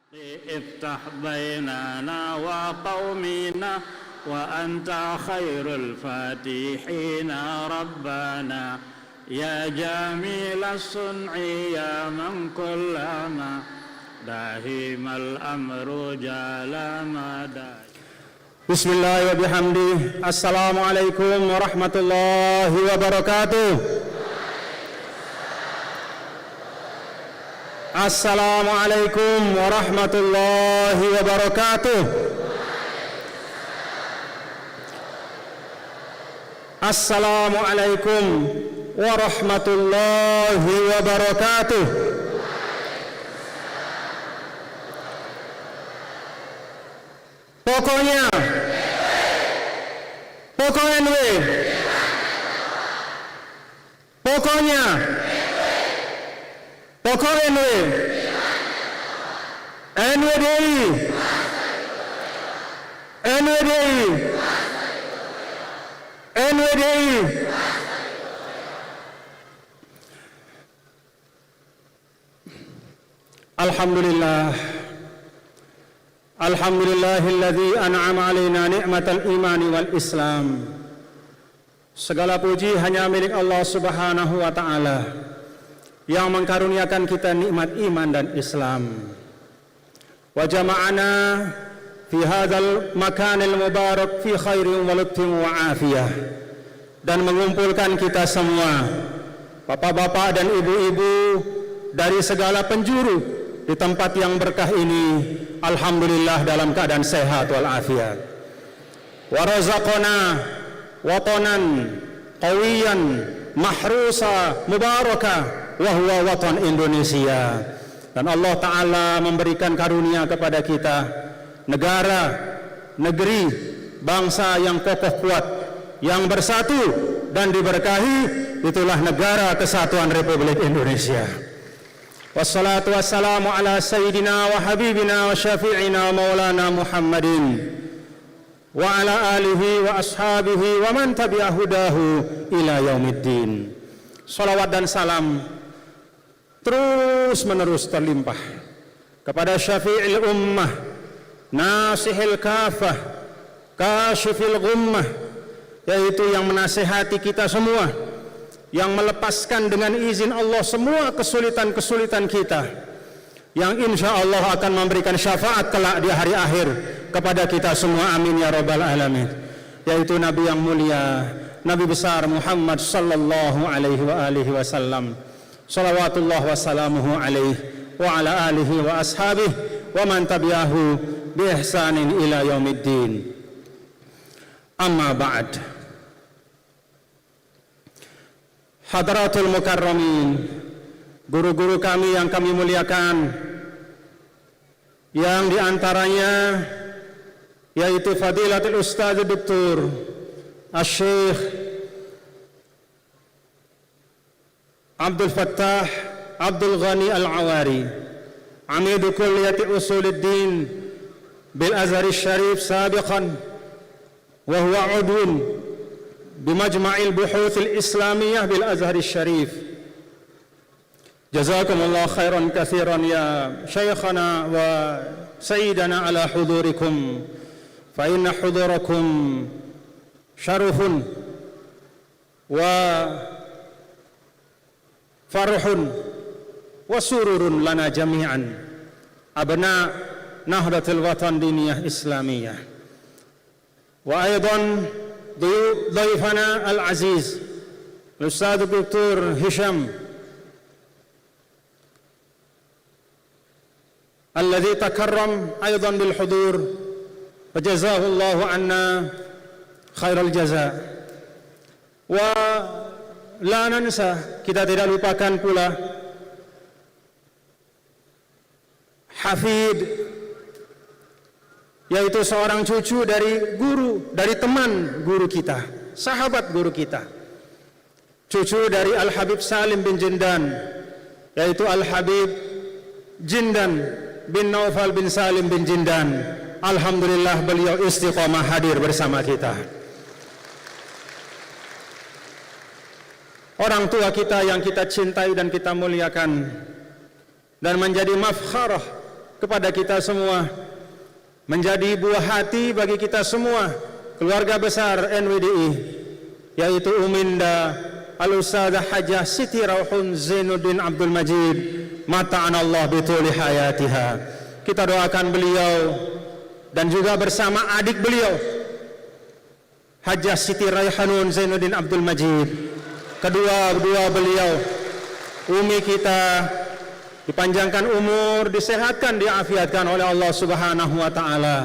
افتح بيننا وقومنا وأنت خير الفاتحين ربنا يا جميل الصنع يا من كلما داهم الأمر جال مدى. Bismillah wa bihamdih. Assalamualaikum warahmatullahi wabarakatuh. Assalamualaikum warahmatullahi wabarakatuh. Assalamualaikum warahmatullahi wabarakatuh. Pokoknya NWDI. Alhamdulillahilladzi an'ama alaina ni'matal imani wal islam. Segala puji hanya milik Allah Subhanahu wa ta'ala yang mengkaruniakan kita nikmat iman dan Islam. Wa jama'ana fi hadzal makanil mubarak fi khairin wa lutfin wa afiyah, dan mengumpulkan kita semua, bapak-bapak dan ibu-ibu dari segala penjuru di tempat yang berkah ini, alhamdulillah dalam keadaan sehat wal afiat. Wa razaqana watanan qawiyan mahrusa mubaraka wa huwa watan Indonesia. Dan Allah Ta'ala memberikan karunia kepada kita negara, negeri, bangsa yang kokoh kuat, yang bersatu dan diberkahi. Itulah negara kesatuan Republik Indonesia. Wassalatu wassalamu ala sayyidina wa habibina wa syafi'ina maulana Muhammadin wa ala alihi wa ashabihi wa man tabi'ah hudahu ila yaumiddin. Salawat dan salam terus menerus terlimpah kepada syafi'il ummah, nasihil kafah, kasyifil gummah, yaitu yang menasihati kita semua, yang melepaskan dengan izin Allah semua kesulitan-kesulitan kita, yang insya Allah akan memberikan syafaat kelak di hari akhir kepada kita semua, amin ya rabbal alamin, yaitu Nabi yang mulia, Nabi besar Muhammad sallallahu alaihi wasallam, salawatullah wassalamuhu alaihi wa ala alihi wa ashabihi wa man tabi'ahu bi ihsanin ila yaumiddin. Amma ba'd. Hadratul mukarramin, guru-guru kami yang kami muliakan, yang diantaranya yaitu Fadilatul Ustadz Dr. Asy-Syaikh Abdul Fattah Abdul Ghani Al-Awari, Amidu Kulliyati Usuluddin bil Azhar Syarif sabiqan wa huwa udwun bimajma'il buhuthil islamiyah bil Azhar Syarif. Jazakumullah khairan katsiran ya syekhana wa sayyidana ala hudurikum, fa inna hudurakum syarufun wa farhun wa sururun lana jami'an abna Nahdlatul Watan Diniyah Islamiyah. Wa aidan ضيفنا العزيز الأستاذ الدكتور هشام الذي تكرم أيضا بالحضور، فجزاه الله عنا خير الجزاء. ولا ننسى, kita tidak lupakan pula Hafid, yaitu seorang cucu dari guru, dari teman guru kita, sahabat guru kita, cucu dari Al-Habib Salim bin Jindan, yaitu Al-Habib Jindan bin Naufal bin Salim bin Jindan. Alhamdulillah beliau istiqomah hadir bersama kita. Orang tua kita yang kita cintai dan kita muliakan, dan menjadi mafkharah kepada kita semua, menjadi buah hati bagi kita semua, keluarga besar NWDI, yaitu Uminda Al-Ustadzah Hajah Siti Rauhun Zainuddin Abdul Majid, mata'anallah bituli hayatiha. Kita doakan beliau dan juga bersama adik beliau, Hajah Siti Raihanun Zainuddin Abdul Majid, kedua beliau, umi kita, dipanjangkan umur, disehatkan, diafiatkan oleh Allah Subhanahu wa taala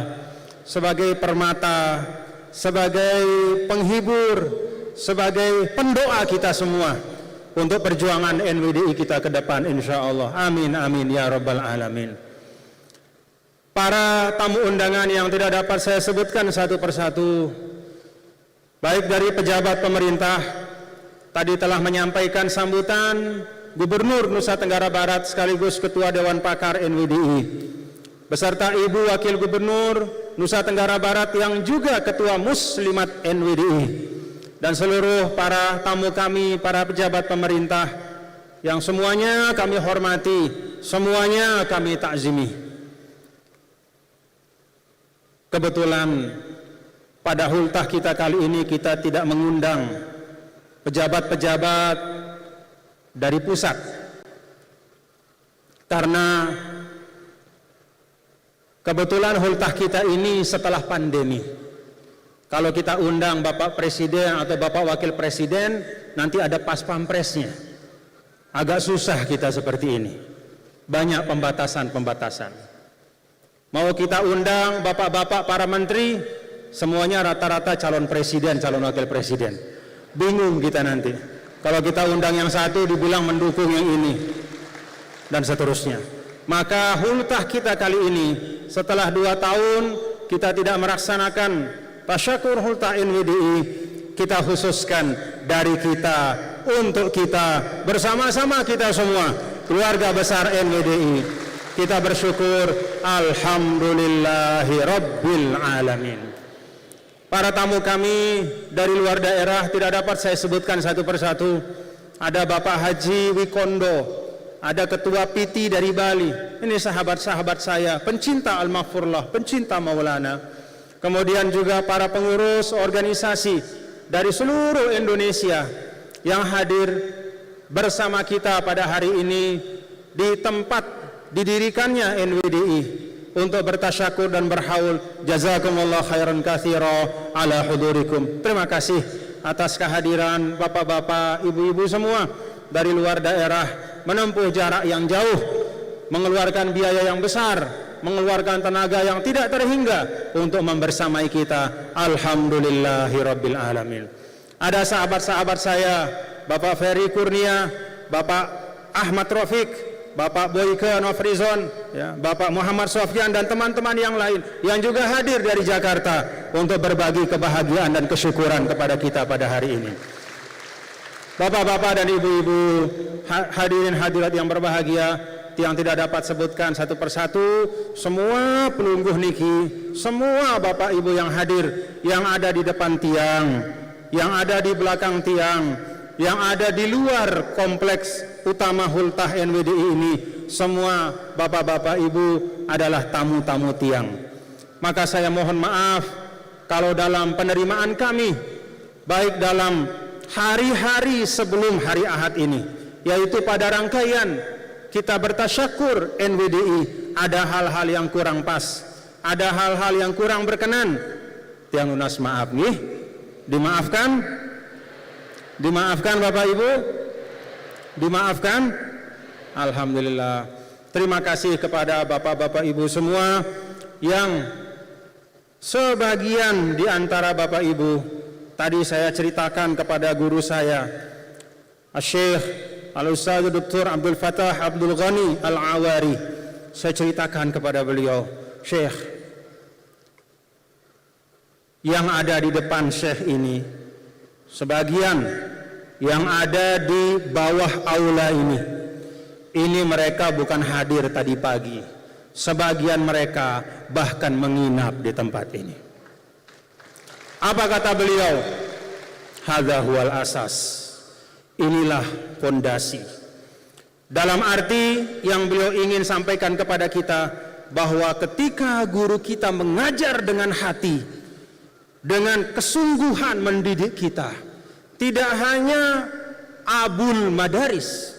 sebagai permata, sebagai penghibur, sebagai pendoa kita semua untuk perjuangan NWDI kita ke depan insyaallah. Amin amin ya rabbal alamin. Para tamu undangan yang tidak dapat saya sebutkan satu persatu, baik dari pejabat pemerintah, tadi telah menyampaikan sambutan Gubernur Nusa Tenggara Barat sekaligus Ketua Dewan Pakar NWDI, beserta Ibu Wakil Gubernur Nusa Tenggara Barat yang juga Ketua Muslimat NWDI, dan seluruh para tamu kami, para pejabat pemerintah yang semuanya kami hormati, semuanya kami takzimi. Kebetulan pada hultah kita kali ini kita tidak mengundang pejabat-pejabat dari pusat, karena kebetulan hultah kita ini setelah pandemi. Kalau kita undang Bapak Presiden atau Bapak Wakil Presiden, nanti ada pas pampresnya. Agak susah kita seperti ini, banyak pembatasan-pembatasan. Mau kita undang bapak-bapak para menteri, semuanya rata-rata calon presiden, calon wakil presiden. Bingung kita nanti. Kalau kita undang yang satu dibilang mendukung yang ini, dan seterusnya. Maka hultah kita kali ini, setelah 2 tahun kita tidak melaksanakan tasyakur hultah NWDI, kita khususkan dari kita, untuk kita, bersama-sama kita semua, keluarga besar NWDI. Kita bersyukur, alhamdulillahi rabbil alamin. Para tamu kami dari luar daerah tidak dapat saya sebutkan satu persatu. Ada Bapak Haji Wikondo, ada Ketua PT dari Bali. Ini sahabat-sahabat saya, pencinta Al-Maghfurlah, pencinta Maulana. Kemudian juga para pengurus organisasi dari seluruh Indonesia yang hadir bersama kita pada hari ini di tempat didirikannya NWDI untuk bertasyakur dan berhaul. Jazakumullah khairan katsira ala hudurikum. Terima kasih atas kehadiran bapak-bapak, ibu-ibu semua dari luar daerah, menempuh jarak yang jauh, mengeluarkan biaya yang besar, mengeluarkan tenaga yang tidak terhingga untuk membersamai kita. Alhamdulillahi rabbil alamin. Ada sahabat-sahabat saya, Bapak Ferry Kurnia, Bapak Ahmad Rafiq, Bapak Boyke Nofrizon, ya, Bapak Muhammad Sofyan, dan teman-teman yang lain yang juga hadir dari Jakarta untuk berbagi kebahagiaan dan kesyukuran kepada kita pada hari ini. Bapak-bapak dan ibu-ibu, hadirin hadirat yang berbahagia, yang tidak dapat sebutkan satu persatu, semua pelungguh niki, semua bapak ibu yang hadir, yang ada di depan tiang, yang ada di belakang tiang, yang ada di luar kompleks utama hultah NWDI ini, semua bapak-bapak ibu adalah tamu-tamu tiang. Maka saya mohon maaf kalau dalam penerimaan kami, baik dalam hari-hari sebelum hari Ahad ini, yaitu pada rangkaian kita bertasyakur NWDI, ada hal-hal yang kurang pas, ada hal-hal yang kurang berkenan. Tiang lunas maaf nih, dimaafkan. Dimaafkan Bapak Ibu? Dimaafkan? Alhamdulillah. Terima kasih kepada Bapak-Bapak Ibu semua yang sebagian di antara Bapak Ibu tadi saya ceritakan kepada guru saya, Syekh Al-Ustadz Dr. Abdul Fattah Abdul Ghani Al-Awari. Saya ceritakan kepada beliau, Syekh, yang ada di depan Syekh ini, sebagian yang ada di bawah aula ini mereka bukan hadir tadi pagi, sebagian mereka bahkan menginap di tempat ini. Apa kata beliau? Hadza huwal asas. Inilah fondasi. Dalam arti yang beliau ingin sampaikan kepada kita, bahwa ketika guru kita mengajar dengan hati, dengan kesungguhan mendidik kita, tidak hanya abul madaris,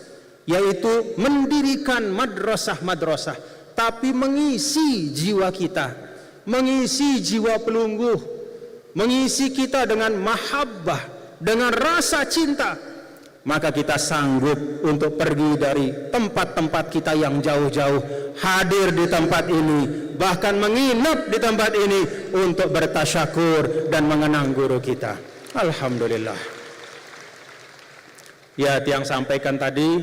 yaitu mendirikan madrasah-madrasah, tapi mengisi jiwa kita, mengisi jiwa pelungguh, mengisi kita dengan mahabbah, dengan rasa cinta, maka kita sanggup untuk pergi dari tempat-tempat kita yang jauh-jauh, hadir di tempat ini, bahkan menginap di tempat ini untuk bertasyakur dan mengenang guru kita. Alhamdulillah. Ya, tiang sampaikan tadi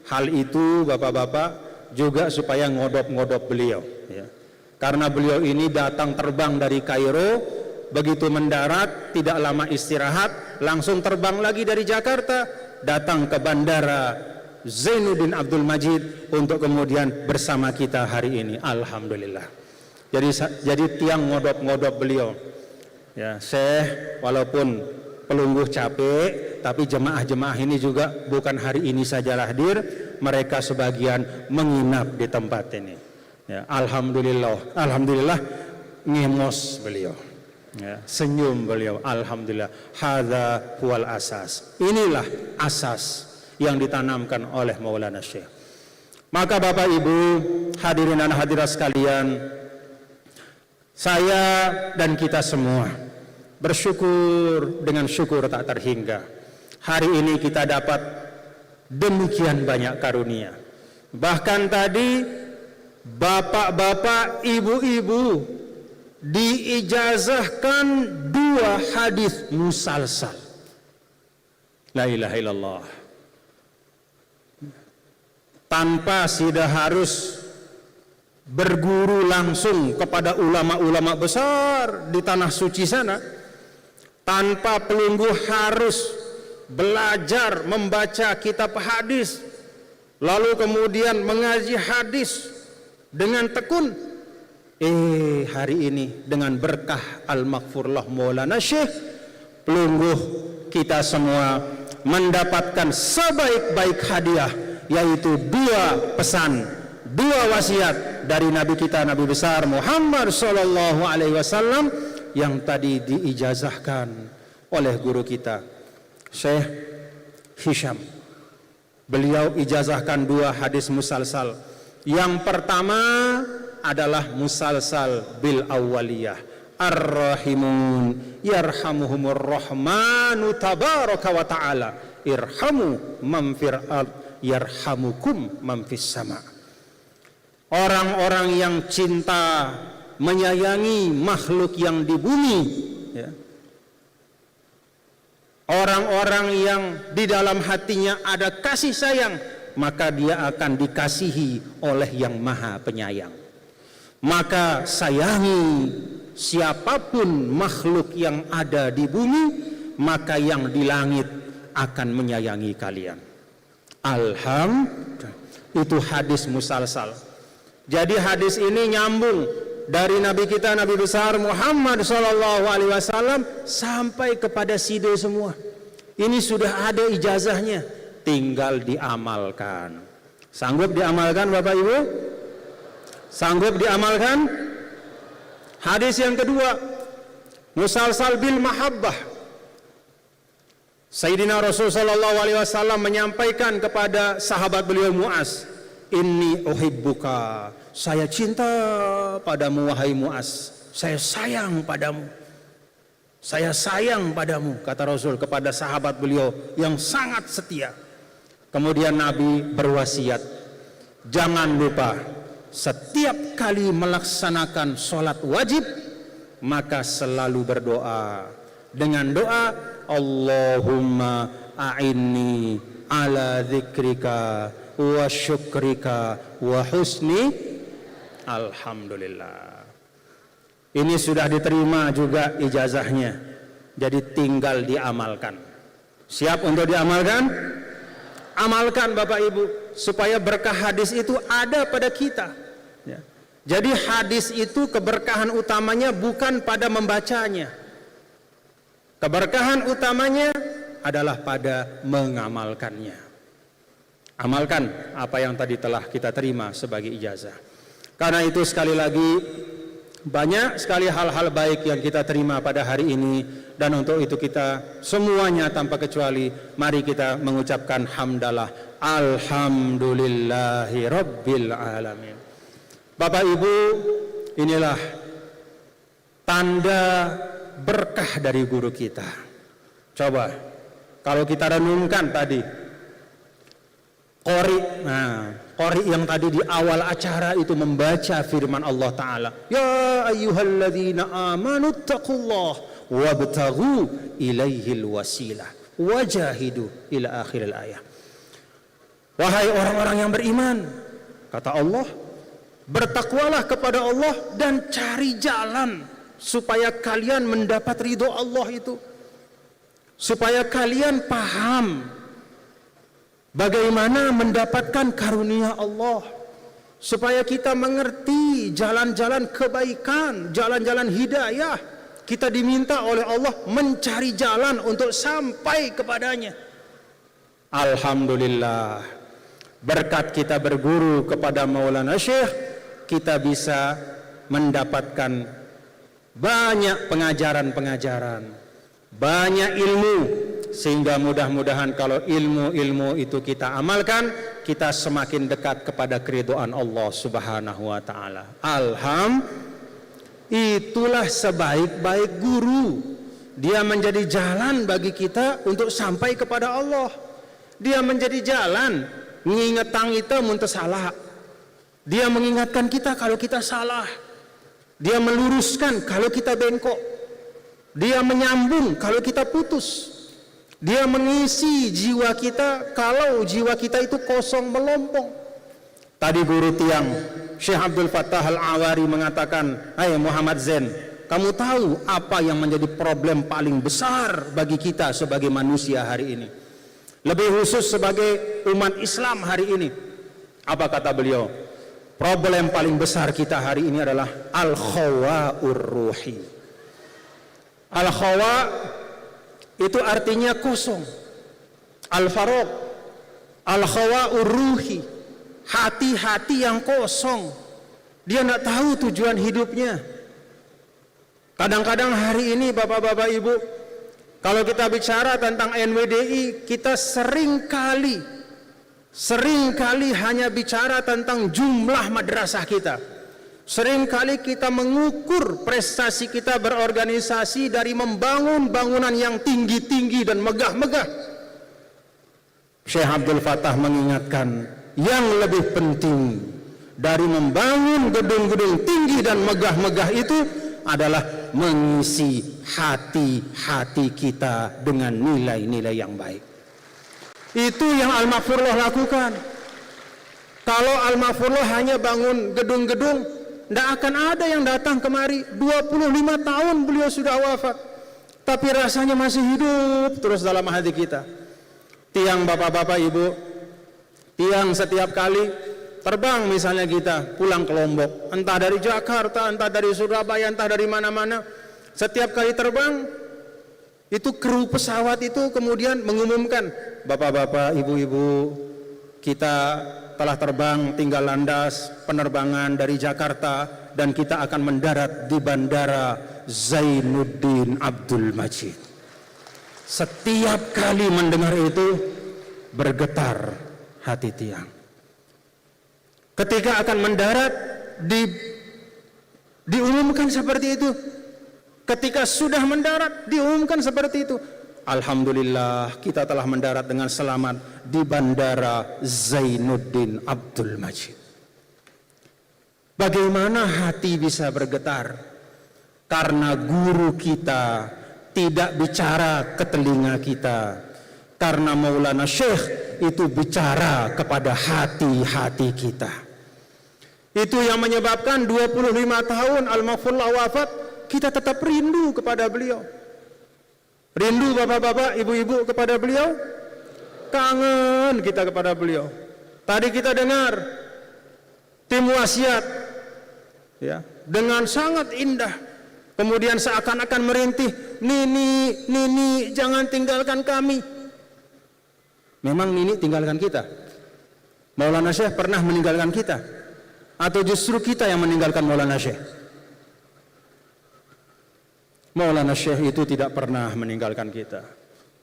hal itu Bapak-bapak juga supaya ngodop-ngodop beliau, ya. Karena beliau ini datang terbang dari Kairo, begitu mendarat tidak lama istirahat, langsung terbang lagi dari Jakarta, datang ke bandara Zainuddin Abdul Majid untuk kemudian bersama kita hari ini. Alhamdulillah. Jadi tiang ngodop-ngodop beliau. Ya, Syekh walaupun pelungguh capek, tapi jemaah-jemaah ini juga bukan hari ini saja hadir, mereka sebagian menginap di tempat ini. Ya, alhamdulillah ngemos beliau. Ya, senyum beliau, alhamdulillah. Hadza huwal asas. Inilah asas yang ditanamkan oleh Maulana Syekh. Maka Bapak Ibu, hadirin dan hadirat sekalian, saya dan kita semua bersyukur dengan syukur tak terhingga. Hari ini kita dapat demikian banyak karunia. Bahkan tadi bapak-bapak, ibu-ibu diijazahkan 2 hadis musalsal. La ilaha illallah. Tanpa tidak harus berguru langsung kepada ulama-ulama besar di tanah suci sana, tanpa pelungguh harus belajar membaca kitab hadis, lalu kemudian mengaji hadis dengan tekun. Hari ini dengan berkah Al-Maghfurlah Maulana Syekh, pelungguh kita semua mendapatkan sebaik-baik hadiah, yaitu 2 pesan, 2 wasiat dari Nabi kita, Nabi besar Muhammad sallallahu alaihi wasallam, yang tadi diijazahkan oleh guru kita Syekh Hisham. Beliau ijazahkan 2 hadis musalsal. Yang pertama adalah musalsal bil awwaliyah, ar-rahimun yarhamuhumur rahmanu tabaraka wa ta'ala, irhamu man fil ard yarhamukum man fis sama. Orang-orang yang cinta menyayangi makhluk yang di bumi, ya. Orang-orang yang di dalam hatinya ada kasih sayang, maka dia akan dikasihi oleh yang maha penyayang. Maka sayangi siapapun makhluk yang ada di bumi, maka yang di langit akan menyayangi kalian. Alhamdulillah. Itu hadis musalsal. Jadi hadis ini nyambung dari Nabi kita, Nabi besar Muhammad sallallahu alaihi wasallam sampai kepada Side semua. Ini sudah ada ijazahnya, tinggal diamalkan. Sanggup diamalkan Bapak Ibu? Sanggup diamalkan? Hadis yang kedua, musalsal bil mahabbah. Sayyidina Rasul sallallahu alaihi wasallam menyampaikan kepada sahabat beliau Muaz, "Inni uhibbuka." Saya cinta padamu wahai Muaz. Saya sayang padamu. Saya sayang padamu, kata Rasul kepada sahabat beliau yang sangat setia. Kemudian Nabi berwasiat, jangan lupa setiap kali melaksanakan sholat wajib, maka selalu berdoa dengan doa Allahumma a'inni ala dzikrika wa syukrika wa husni. Alhamdulillah. Ini sudah diterima juga ijazahnya, jadi tinggal diamalkan. Siap untuk diamalkan? Amalkan Bapak Ibu, supaya berkah hadis itu ada pada kita, ya. Jadi hadis itu keberkahan utamanya bukan pada membacanya. Keberkahan utamanya adalah pada mengamalkannya. Amalkan apa yang tadi telah kita terima sebagai ijazah. Karena itu sekali lagi, banyak sekali hal-hal baik yang kita terima pada hari ini, dan untuk itu kita semuanya tanpa kecuali mari kita mengucapkan hamdalah, alhamdulillahi rabbil alamin. Bapak Ibu, inilah tanda berkah dari guru kita. Coba kalau kita renungkan tadi qori yang tadi di awal acara itu membaca firman Allah Ta'ala, ya ayyuhalladzina amanu taqullah wabtaghu ilaihil wasilah wajahidu ila akhiril ayat. Wahai orang-orang yang beriman, kata Allah, bertakwalah kepada Allah dan cari jalan supaya kalian mendapat ridho Allah itu, supaya kalian paham bagaimana mendapatkan karunia Allah, supaya kita mengerti jalan-jalan kebaikan, jalan-jalan hidayah. Kita diminta oleh Allah mencari jalan untuk sampai kepadanya. Alhamdulillah, berkat kita berguru kepada Maulana Syekh, kita bisa mendapatkan banyak pengajaran-pengajaran, banyak ilmu, sehingga mudah-mudahan kalau ilmu-ilmu itu kita amalkan, kita semakin dekat kepada keridhaan Allah Subhanahu wa Ta'ala. Itulah sebaik-baik guru. Dia menjadi jalan bagi kita untuk sampai kepada Allah. Dia menjadi jalan mengingatkan kita muntah salah. Dia mengingatkan kita kalau kita salah. Dia meluruskan kalau kita bengkok. Dia menyambung kalau kita putus. Dia mengisi jiwa kita kalau jiwa kita itu kosong melompong. Tadi guru tiang Syekh Abdul Fattah Al-Awari mengatakan, hai Muhammad Zain, kamu tahu apa yang menjadi problem paling besar bagi kita sebagai manusia hari ini, lebih khusus sebagai umat Islam hari ini? Apa kata beliau? Problem paling besar kita hari ini adalah al-khawa'ur ruhi. Al-khawa' itu artinya kosong. Al-faraq, al-khawa'ur ruhi, hati-hati yang kosong. Dia tidak tahu tujuan hidupnya. Kadang-kadang hari ini Bapak-bapak Ibu, kalau kita bicara tentang NWDI, kita seringkali hanya bicara tentang jumlah madrasah kita. Seringkali kita mengukur prestasi kita berorganisasi dari membangun bangunan yang tinggi-tinggi dan megah-megah. Syekh Abdul Fattah mengingatkan, yang lebih penting dari membangun gedung-gedung tinggi dan megah-megah itu adalah mengisi hati-hati kita dengan nilai-nilai yang baik. Itu yang Al-Maghfurullah lakukan. Kalau Al-Maghfurullah hanya bangun gedung-gedung, tidak akan ada yang datang kemari. 25 tahun beliau sudah wafat, tapi rasanya masih hidup terus dalam hati kita. Tiang Bapak-bapak Ibu, tiang setiap kali terbang misalnya kita pulang ke Lombok, entah dari Jakarta, entah dari Surabaya, entah dari mana-mana, setiap kali terbang itu kru pesawat itu kemudian mengumumkan, Bapak-bapak, Ibu-ibu, kita telah terbang, tinggal landas penerbangan dari Jakarta dan kita akan mendarat di Bandara Zainuddin Abdul Majid. Setiap kali mendengar itu bergetar hati tiang. Ketika akan mendarat diumumkan seperti itu. Ketika sudah mendarat diumumkan seperti itu. Alhamdulillah, kita telah mendarat dengan selamat di Bandara Zainuddin Abdul Majid. Bagaimana hati bisa bergetar? Karena guru kita tidak bicara ke telinga kita. Karena Maulana Syekh itu bicara kepada hati-hati kita. Itu yang menyebabkan 25 tahun Al-Maghfurullah wafat, kita tetap rindu kepada beliau. Rindu Bapak-bapak, Ibu-ibu kepada beliau. Kangen kita kepada beliau. Tadi kita dengar tim wasiat ya, dengan sangat indah. Kemudian seakan-akan merintih, Nini, jangan tinggalkan kami. Memang Nini tinggalkan kita? Maulana Syekh pernah meninggalkan kita? Atau justru kita yang meninggalkan Maulana Syekh? Maulana Syekh itu tidak pernah meninggalkan kita.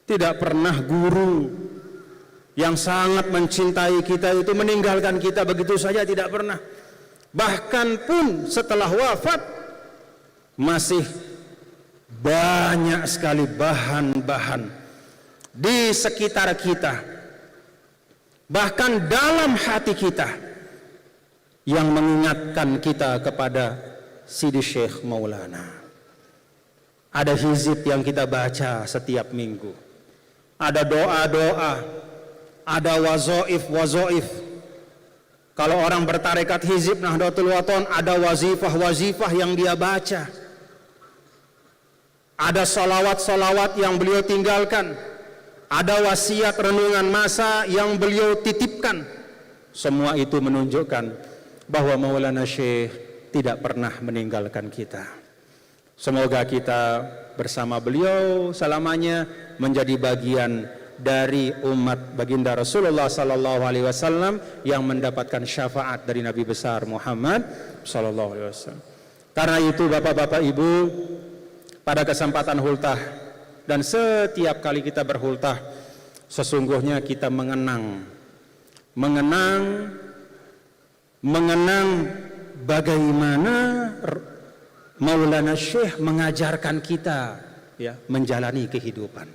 Tidak pernah guru yang sangat mencintai kita itu meninggalkan kita begitu saja, tidak pernah. Bahkan pun setelah wafat masih banyak sekali bahan-bahan di sekitar kita, bahkan dalam hati kita, yang mengingatkan kita kepada Sidi Syekh Maulana. Ada hizib yang kita baca setiap minggu, ada doa-doa, ada wazoif. Kalau orang bertarekat hizib Nahdlatul Wathon, ada wazifah-wazifah yang dia baca, ada salawat-salawat yang beliau tinggalkan, ada wasiat renungan masa yang beliau titipkan. Semua itu menunjukkan bahwa Maulana Syekh tidak pernah meninggalkan kita. Semoga kita bersama beliau selamanya menjadi bagian dari umat baginda Rasulullah sallallahu alaihi wasallam yang mendapatkan syafaat dari Nabi besar Muhammad sallallahu alaihi wasallam. Karena itu Bapak-bapak Ibu, pada kesempatan hultah dan setiap kali kita berhultah, sesungguhnya kita mengenang bagaimana Maulana Syekh mengajarkan kita menjalani kehidupan.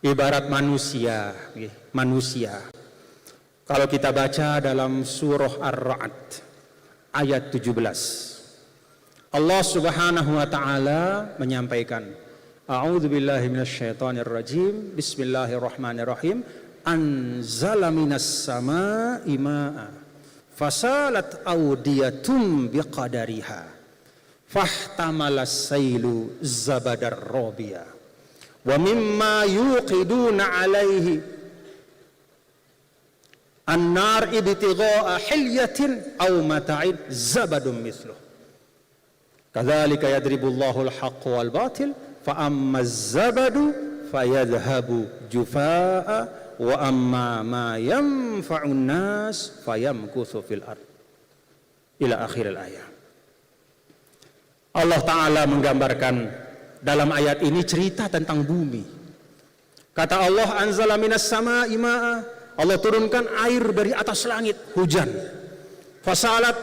Ibarat manusia. Kalau kita baca dalam surah Ar-Ra'd ayat 17, Allah Subhanahu wa taala menyampaikan, A'udzubillahi minasyaitonirrajim, Bismillahirrahmanirrahim. Anzala minas sama'i ma'a fasalat awdiyatum biqadariha fahtamalas sailu zabadar rabiya wa mimma yuqiduna alaihi annar ibtigha'a hilyatin aw mata'in zabadun mithluh kadzalika yadribullahu al-haqqa wal batil fa amma az-zabadu fayadhhabu jufaa'a wa amma ma yanfa'un nas fayamkuthu fil ard ila akhiril ayat. Allah Ta'ala menggambarkan dalam ayat ini cerita tentang bumi. Kata Allah, anzala minas sama'i ma'a, Allah turunkan air dari atas langit, hujan. Fasalat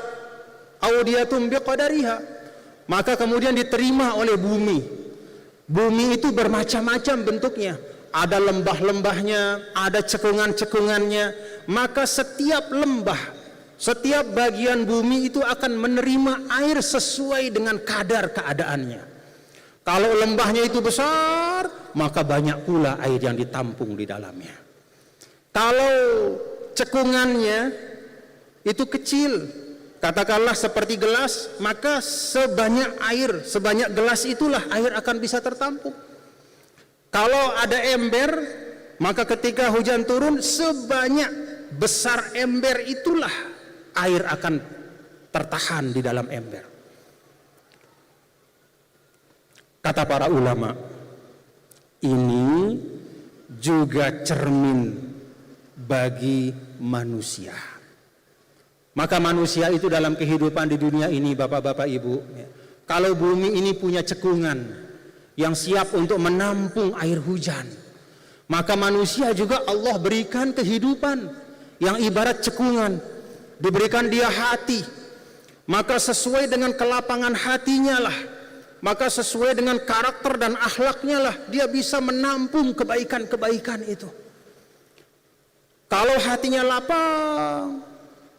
awdiyatum biqadariha, maka kemudian diterima oleh bumi. Bumi itu bermacam-macam bentuknya. Ada lembah-lembahnya, ada cekungan-cekungannya. Maka setiap lembah, setiap bagian bumi itu akan menerima air sesuai dengan kadar keadaannya. Kalau lembahnya itu besar, maka banyak pula air yang ditampung di dalamnya. Kalau cekungannya itu kecil, katakanlah seperti gelas, maka sebanyak gelas itulah air akan bisa tertampung. Kalau ada ember, maka ketika hujan turun, sebanyak besar ember itulah air akan tertahan di dalam ember. Kata para ulama, ini juga cermin bagi manusia. Maka manusia itu dalam kehidupan di dunia ini, Bapak-bapak Ibu, kalau bumi ini punya cekungan yang siap untuk menampung air hujan, maka manusia juga Allah berikan kehidupan yang ibarat cekungan, diberikan dia hati, maka sesuai dengan kelapangan hatinya lah, maka sesuai dengan karakter dan akhlaknya lah, dia bisa menampung kebaikan-kebaikan itu. Kalau hatinya lapang,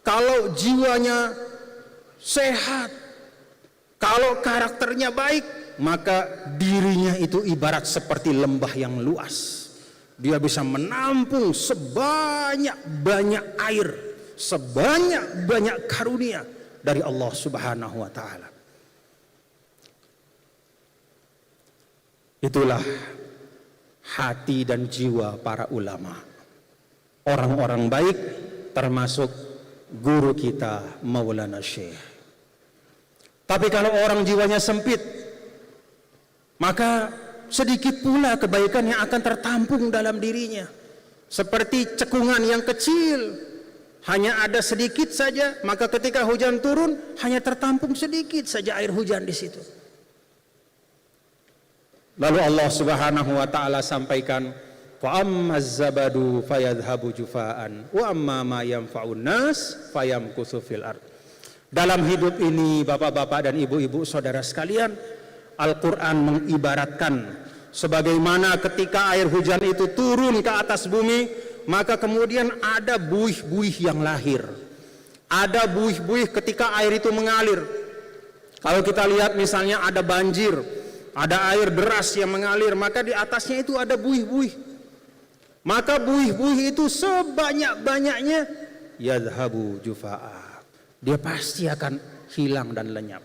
kalau jiwanya sehat, kalau karakternya baik, maka dirinya itu ibarat seperti lembah yang luas. Dia bisa menampung sebanyak-banyak air, sebanyak-banyak karunia dari Allah Subhanahu wa taala. Itulah hati dan jiwa para ulama, orang-orang baik, termasuk guru kita Maulana Syekh. Tapi kalau orang jiwanya sempit, maka sedikit pula kebaikan yang akan tertampung dalam dirinya. Seperti cekungan yang kecil, hanya ada sedikit saja, maka ketika hujan turun hanya tertampung sedikit saja air hujan di situ. Lalu Allah Subhanahu wa taala sampaikan, fa ammaz zabadu fayadhhabu jufaan wa amma ma yanfa'un nas fayamkuthu fil ard. Dalam hidup ini bapak-bapak dan ibu-ibu saudara sekalian, Al-Qur'an mengibaratkan sebagaimana ketika air hujan itu turun ke atas bumi, maka kemudian ada buih-buih yang lahir. Ada buih-buih ketika air itu mengalir. Kalau kita lihat misalnya ada banjir, ada air deras yang mengalir, maka di atasnya itu ada buih-buih. Maka buih-buih itu sebanyak-banyaknya yadhabu jufa'a. Dia pasti akan hilang dan lenyap.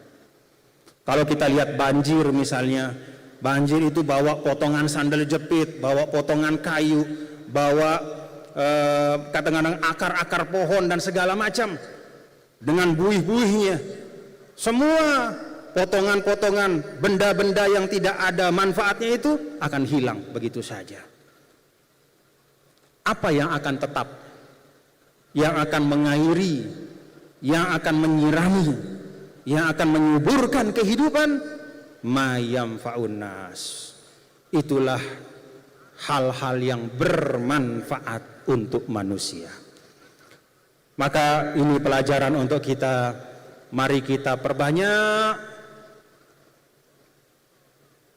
Kalau kita lihat banjir misalnya, banjir itu bawa potongan sandal jepit, bawa potongan kayu, bawa kadang-kadang akar-akar pohon dan segala macam dengan buih-buihnya. Semua potongan-potongan benda-benda yang tidak ada manfaatnya itu akan hilang begitu saja. Apa yang akan tetap? Yang akan mengairi, yang akan menyirami, yang akan menyuburkan kehidupan, ma yanfa'un nas. Itulah hal-hal yang bermanfaat untuk manusia. Maka ini pelajaran untuk kita. Mari kita perbanyak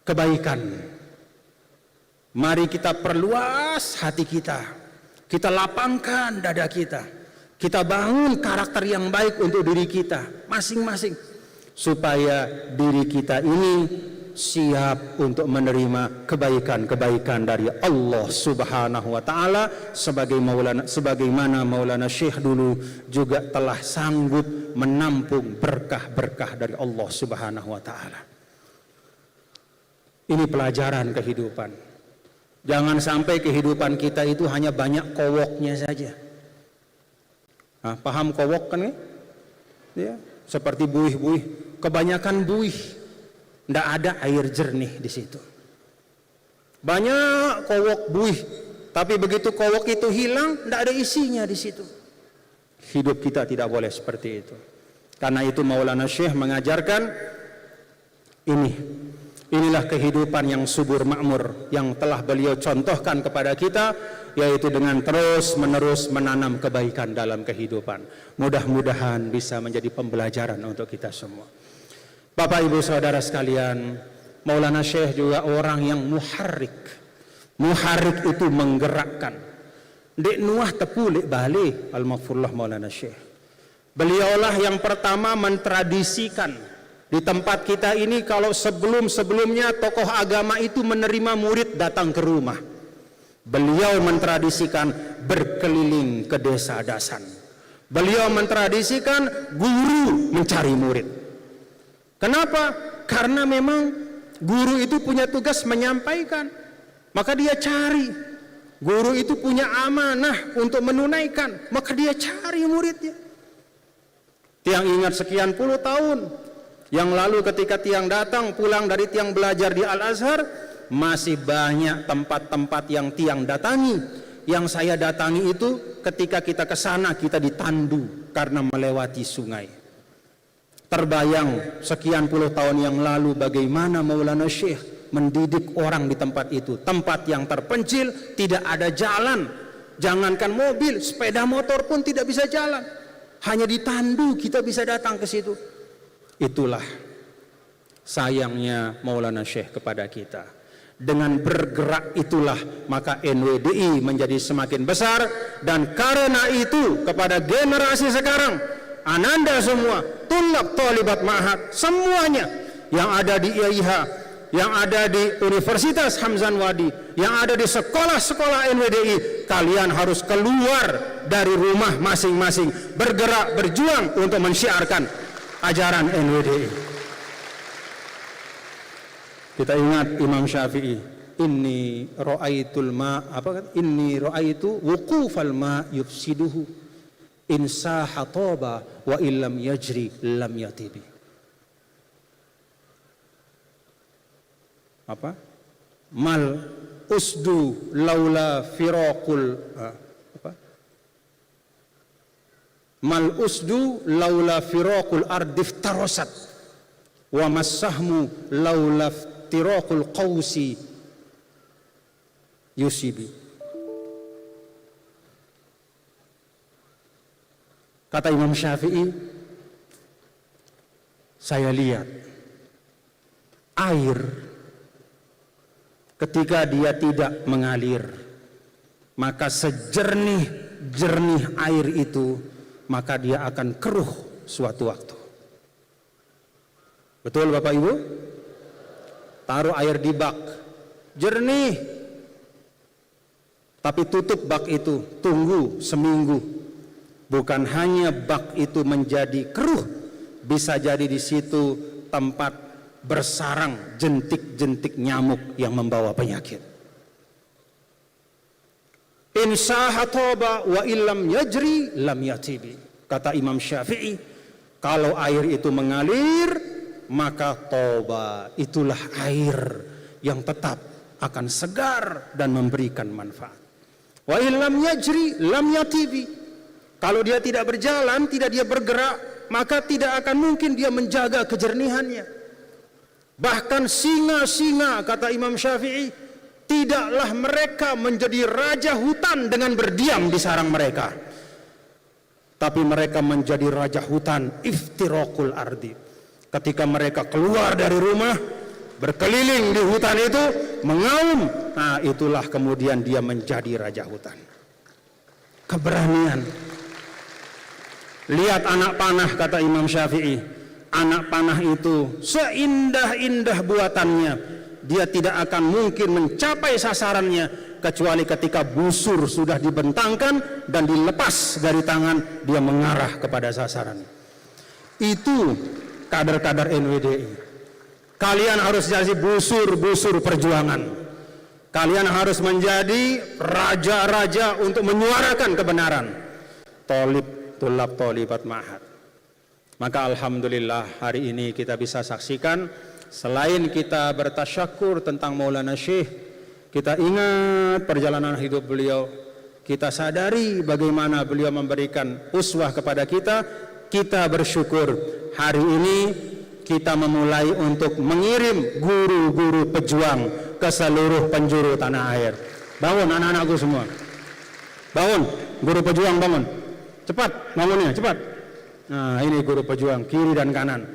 kebaikan. Mari kita perluas hati kita. Kita lapangkan dada kita. Kita bangun karakter yang baik untuk diri kita masing-masing, supaya diri kita ini siap untuk menerima kebaikan-kebaikan dari Allah Subhanahu wa taala, sebagaimana Maulana Syekh dulu juga telah sanggup menampung berkah-berkah dari Allah Subhanahu wa taala. Ini pelajaran kehidupan. Jangan sampai kehidupan kita itu hanya banyak kowoknya saja. Nah, paham kowok kan ya? Seperti buih-buih, kebanyakan buih, tidak ada air jernih di situ. Banyak kowok buih, tapi begitu kowok itu hilang, tidak ada isinya di situ. Hidup kita tidak boleh seperti itu. Karena itu Maulana Syekh mengajarkan inilah kehidupan yang subur makmur yang telah beliau contohkan kepada kita, yaitu dengan terus-menerus menanam kebaikan dalam kehidupan. Mudah-mudahan bisa menjadi pembelajaran untuk kita semua. Bapak Ibu Saudara sekalian, Maulana Syekh juga orang yang muharrik. Muharrik itu menggerakkan. Dek nuah tepulik balik al-maghfurullah Maulana Syekh. Beliaulah yang pertama mentradisikan di tempat kita ini, kalau sebelum-sebelumnya tokoh agama itu menerima murid datang ke rumah, beliau mentradisikan berkeliling ke desa dasan. Beliau mentradisikan guru mencari murid. Kenapa? Karena memang guru itu punya tugas menyampaikan, maka dia cari. Guru itu punya amanah untuk menunaikan, maka dia cari muridnya. Tiang ingat sekian puluh tahun yang lalu ketika tiang datang pulang dari tiang belajar di Al-Azhar, masih banyak tempat-tempat yang tiang datangi. Yang saya datangi itu ketika kita ke sana kita ditandu karena melewati sungai. Terbayang sekian puluh tahun yang lalu bagaimana Maulana Syekh mendidik orang di tempat itu. Tempat yang terpencil, tidak ada jalan. Jangankan mobil, sepeda motor pun tidak bisa jalan. Hanya ditandu kita bisa datang ke situ. Itulah sayangnya Maulana Syekh kepada kita. Dengan bergerak itulah maka NWDI menjadi semakin besar. Dan karena itu kepada generasi sekarang, ananda semua, tulab talibat ma'had, semuanya yang ada di IAIH, yang ada di Universitas Hamzan Wadi, yang ada di sekolah-sekolah NWDI, kalian harus keluar dari rumah masing-masing, bergerak, berjuang untuk mensyiarkan ajaran NWDI. Kita ingat Imam Syafi'i, inni ra'aitul ma, inni ra'aitu wuqufal ma yufsiduhu in saha toba wa illam yajri lam yatibi. Apa? Mal usdu laula firaqul mal usdu laula firaqul ardi iftarasat wa massahmu laula firaqul qausi yusibi. Kata Imam Syafi'i, saya lihat air ketika dia tidak mengalir, maka sejernih-jernih air itu, maka dia akan keruh suatu waktu. Betul Bapak Ibu? Taruh air di bak, jernih, tapi tutup bak itu, tunggu seminggu. Bukan hanya bak itu menjadi keruh, bisa jadi di situ tempat bersarang jentik-jentik nyamuk yang membawa penyakit. Insyaha toba wa illam yajri lam yatibi. Kata Imam Syafi'i, kalau air itu mengalir, maka toba itulah air yang tetap akan segar dan memberikan manfaat. Wa illam yajri lam yatibi. Kalau dia tidak berjalan, tidak dia bergerak, maka tidak akan mungkin dia menjaga kejernihannya. Bahkan singa-singa, kata Imam Syafi'i, tidaklah mereka menjadi raja hutan dengan berdiam di sarang mereka, tapi mereka menjadi raja hutan iftiraqul ardi. Ketika mereka keluar dari rumah, berkeliling di hutan itu, mengaum, nah itulah kemudian dia menjadi raja hutan. Keberanian. Lihat anak panah, kata Imam Syafi'i, anak panah itu seindah-indah buatannya, dia tidak akan mungkin mencapai sasarannya kecuali ketika busur sudah dibentangkan dan dilepas dari tangan, dia mengarah kepada sasaran. Itu kader-kader NWDI. Kalian harus jadi busur-busur perjuangan. Kalian harus menjadi raja-raja untuk menyuarakan kebenaran. Tulab tolibat ma'had. Maka alhamdulillah hari ini kita bisa saksikan, selain kita bertasyakur tentang Maulana Syekh, kita ingat perjalanan hidup beliau, kita sadari bagaimana beliau memberikan uswah kepada kita, kita bersyukur hari ini kita memulai untuk mengirim guru-guru pejuang ke seluruh penjuru tanah air. Bangun anak-anakku semua, bangun guru pejuang, bangun. Cepat bangunnya, cepat. Nah, ini guru pejuang kiri dan kanan.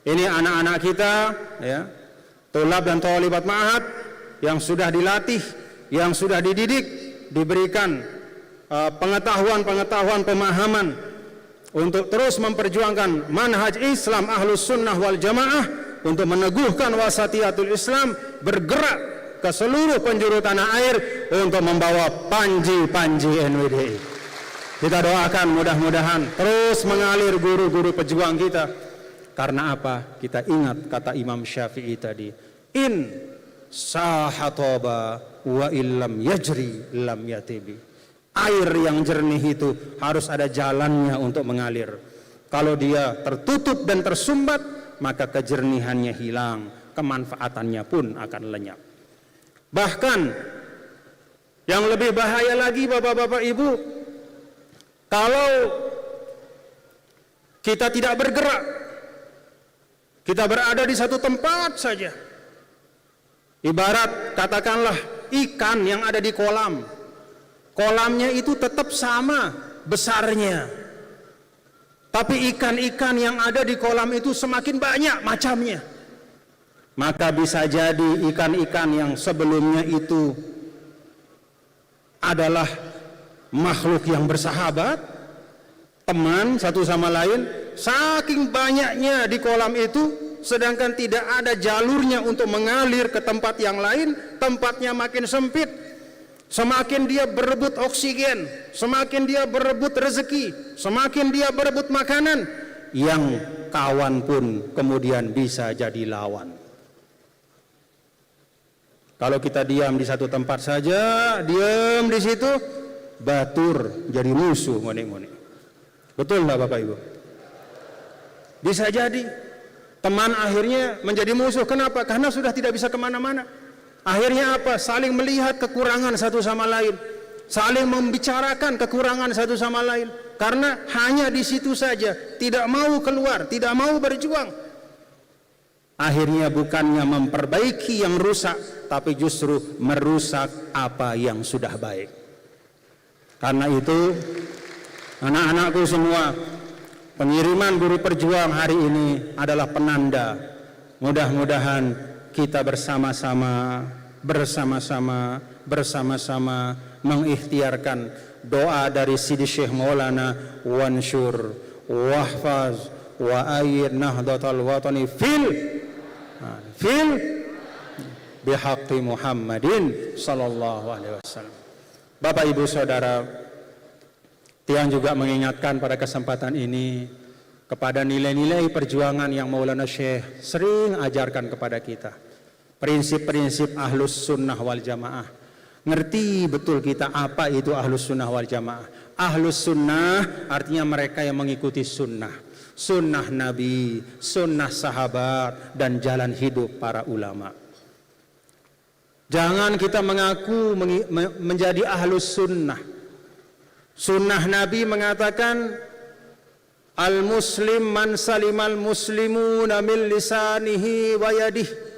Ini anak-anak kita, ya, tulab dan tholibat ma'had yang sudah dilatih, yang sudah dididik, diberikan pengetahuan-pengetahuan, pemahaman untuk terus memperjuangkan manhaj Islam Ahlus Sunnah wal Jamaah, untuk meneguhkan wasatiyatul Islam, bergerak ke seluruh penjuru tanah air untuk membawa panji-panji NWDI. Kita doakan mudah-mudahan terus mengalir guru-guru pejuang kita. Karena apa? Kita ingat kata Imam Syafi'i tadi, in sahatoba wa illam yajri lam yatibi. Air yang jernih itu harus ada jalannya untuk mengalir. Kalau dia tertutup dan tersumbat, maka kejernihannya hilang, kemanfaatannya pun akan lenyap. Bahkan yang lebih bahaya lagi Bapak-bapak Ibu, kalau kita tidak bergerak, kita berada di satu tempat saja. Ibarat katakanlah ikan yang ada di kolam. Kolamnya itu tetap sama besarnya. Tapi ikan-ikan yang ada di kolam itu semakin banyak macamnya. Maka bisa jadi ikan-ikan yang sebelumnya itu adalah makhluk yang bersahabat, teman satu sama lain, saking banyaknya di kolam itu, sedangkan tidak ada jalurnya untuk mengalir ke tempat yang lain, tempatnya makin sempit. Semakin dia berebut oksigen, semakin dia berebut rezeki, semakin dia berebut makanan, yang kawan pun kemudian bisa jadi lawan. Kalau kita diam di satu tempat saja, diam di situ, batur jadi musuh monik-monik. Betul nggak Bapak Ibu? Bisa jadi teman akhirnya menjadi musuh. Kenapa? Karena sudah tidak bisa kemana-mana. Akhirnya apa? Saling melihat kekurangan satu sama lain, saling membicarakan kekurangan satu sama lain, karena hanya di situ saja, tidak mau keluar, tidak mau berjuang. Akhirnya bukannya memperbaiki yang rusak, tapi justru merusak apa yang sudah baik. Karena itu, anak-anakku semua, pengiriman Guru Perjuang hari ini adalah penanda. Mudah-mudahan kita bersama-sama mengikhtiarkan doa dari Sidi Syekh Maulana, wansyur wahfaz wa ayyid nahdlatal watani fil bihaqqi Muhammadin sallallahu alaihi wasallam. Bapak Ibu Saudara, Tiang juga mengingatkan pada kesempatan ini kepada nilai-nilai perjuangan yang Maulana Syekh sering ajarkan kepada kita. Prinsip-prinsip Ahlus Sunnah wal Jamaah. Ngerti betul kita apa itu Ahlus Sunnah wal Jamaah. Ahlus Sunnah artinya mereka yang mengikuti sunnah. Sunnah Nabi, sunnah sahabat, dan jalan hidup para ulama. Jangan kita mengaku menjadi Ahlus Sunnah. Sunnah Nabi mengatakan, al-muslim man salimal muslimuna min lisanihi wa yadihi.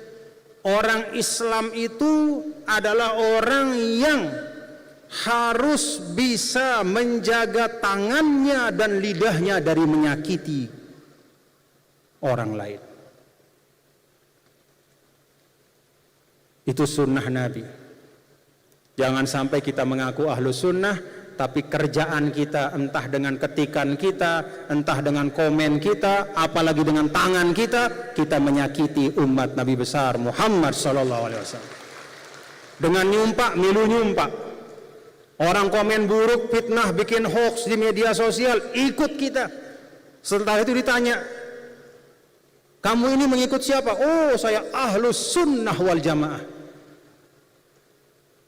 Orang Islam itu adalah orang yang harus bisa menjaga tangannya dan lidahnya dari menyakiti orang lain. Itu sunnah Nabi. Jangan sampai kita mengaku Ahlus Sunnah, tapi kerjaan kita entah dengan ketikan kita, entah dengan komen kita, apalagi dengan tangan kita, kita menyakiti umat Nabi besar Muhammad sallallahu alaihi wasallam. Dengan nyumpak, milu nyumpak. Orang komen buruk, fitnah, bikin hoax di media sosial, ikut kita. Setelah itu ditanya, kamu ini mengikut siapa? Oh, saya Ahlus Sunnah wal Jamaah.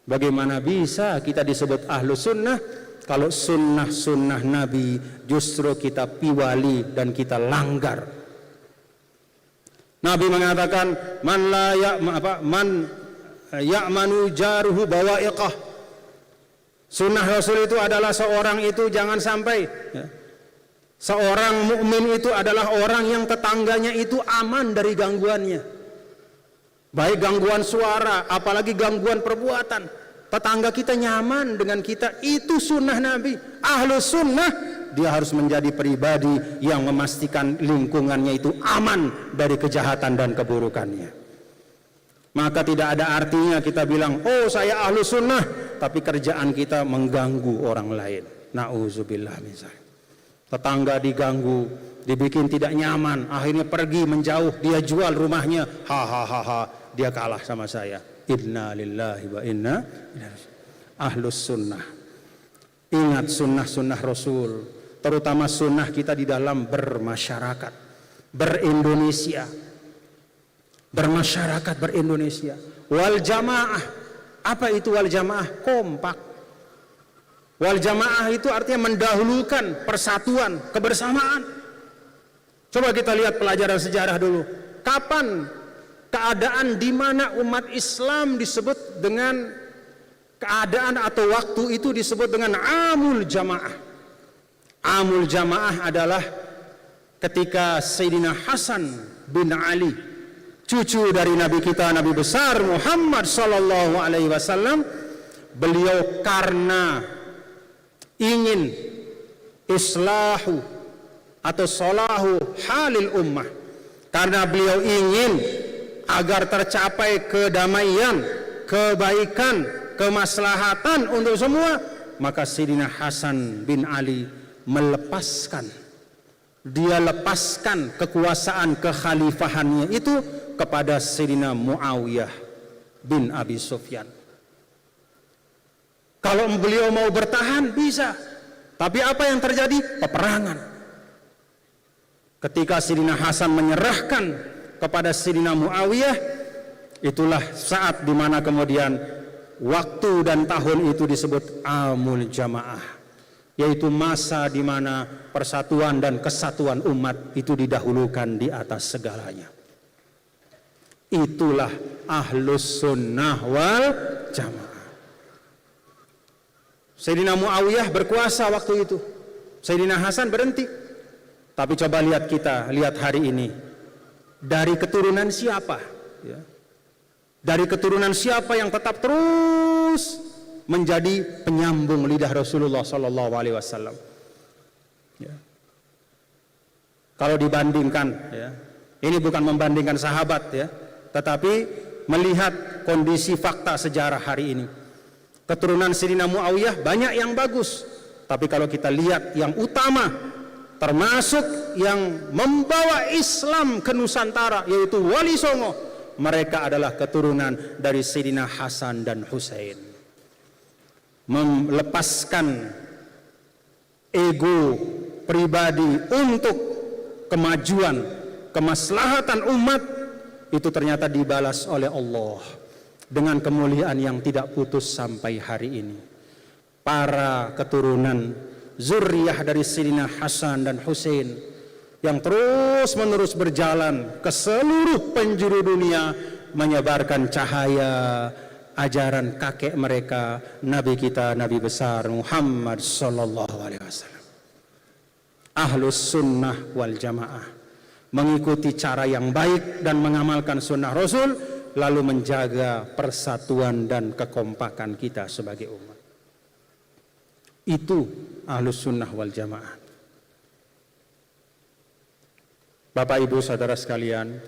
Bagaimana bisa kita disebut Ahlus Sunnah kalau sunnah-sunnah Nabi justru kita piwali dan kita langgar? Nabi mengatakan, man ya'manu jaruhu bawa'iqah. Sunnah Rasul itu adalah seorang itu jangan sampai seorang mukmin itu adalah orang yang tetangganya itu aman dari gangguannya. Baik gangguan suara, apalagi gangguan perbuatan. Tetangga kita nyaman dengan kita, itu sunnah Nabi. Ahlus Sunnah, dia harus menjadi pribadi yang memastikan lingkungannya itu aman dari kejahatan dan keburukannya. Maka tidak ada artinya kita bilang, oh saya Ahlus Sunnah, tapi kerjaan kita mengganggu orang lain. Na'udzubillah min dzalik. Tetangga diganggu, dibikin tidak nyaman, akhirnya pergi menjauh, dia jual rumahnya, hahaha, dia kalah sama saya. Inna lillahi wa inna ilaihi. Ahlus Sunnah, ingat sunnah-sunnah Rasul, terutama sunnah kita di dalam bermasyarakat, berindonesia, bermasyarakat berindonesia. Wal jamaah, apa itu wal jamaah? Kompak. Wal jamaah itu artinya mendahulukan persatuan, kebersamaan. Coba kita lihat pelajaran sejarah dulu. Kapan keadaan di mana umat Islam disebut dengan keadaan atau waktu itu disebut dengan Amul Jamaah? Amul Jamaah adalah ketika Sayyidina Hasan bin Ali, cucu dari Nabi kita, Nabi besar Muhammad sallallahu alaihi wasallam, beliau karena ingin islahu atau solahu halil ummah, karena beliau ingin agar tercapai kedamaian, kebaikan, kemaslahatan untuk semua, maka Sayyidina Hasan bin Ali dia lepaskan kekuasaan kekhalifahannya itu kepada Sayyidina Muawiyah bin Abi Sufyan. Kalau beliau mau bertahan bisa, tapi apa yang terjadi? Peperangan. Ketika Sayyidina Hasan menyerahkan kepada Sayyidina Muawiyah, itulah saat dimana kemudian waktu dan tahun itu disebut Amul Jamaah, yaitu masa dimana persatuan dan kesatuan umat itu didahulukan di atas segalanya. Itulah Ahlus Sunnah wal Jamaah. Sayyidina Muawiyah berkuasa waktu itu. Sayyidina Hasan berhenti. Tapi coba lihat hari ini. Dari keturunan siapa? Ya. Dari keturunan siapa yang tetap terus menjadi penyambung lidah Rasulullah Sallallahu Alaihi Wasallam? Ya. Kalau dibandingkan, ya, ini bukan membandingkan sahabat, ya, tetapi melihat kondisi fakta sejarah hari ini. Keturunan Sayyidina Muawiyah banyak yang bagus, tapi kalau kita lihat yang utama, termasuk yang membawa Islam ke Nusantara, yaitu Wali Songo, mereka adalah keturunan dari Sayyidina Hasan dan Husain. Melepaskan ego pribadi untuk kemajuan, kemaslahatan umat, itu ternyata dibalas oleh Allah dengan kemuliaan yang tidak putus sampai hari ini. Para keturunan zuriyah dari Sayyidina Hasan dan Husain yang terus menerus berjalan ke seluruh penjuru dunia menyebarkan cahaya ajaran kakek mereka, Nabi kita, Nabi besar Muhammad Sallallahu Alaihi Wasallam. Ahlus sunnah wal jamaah mengikuti cara yang baik dan mengamalkan sunnah Rasul, lalu menjaga persatuan dan kekompakan kita sebagai umat. Itu ahlus sunnah wal jamaah. Bapak ibu saudara sekalian,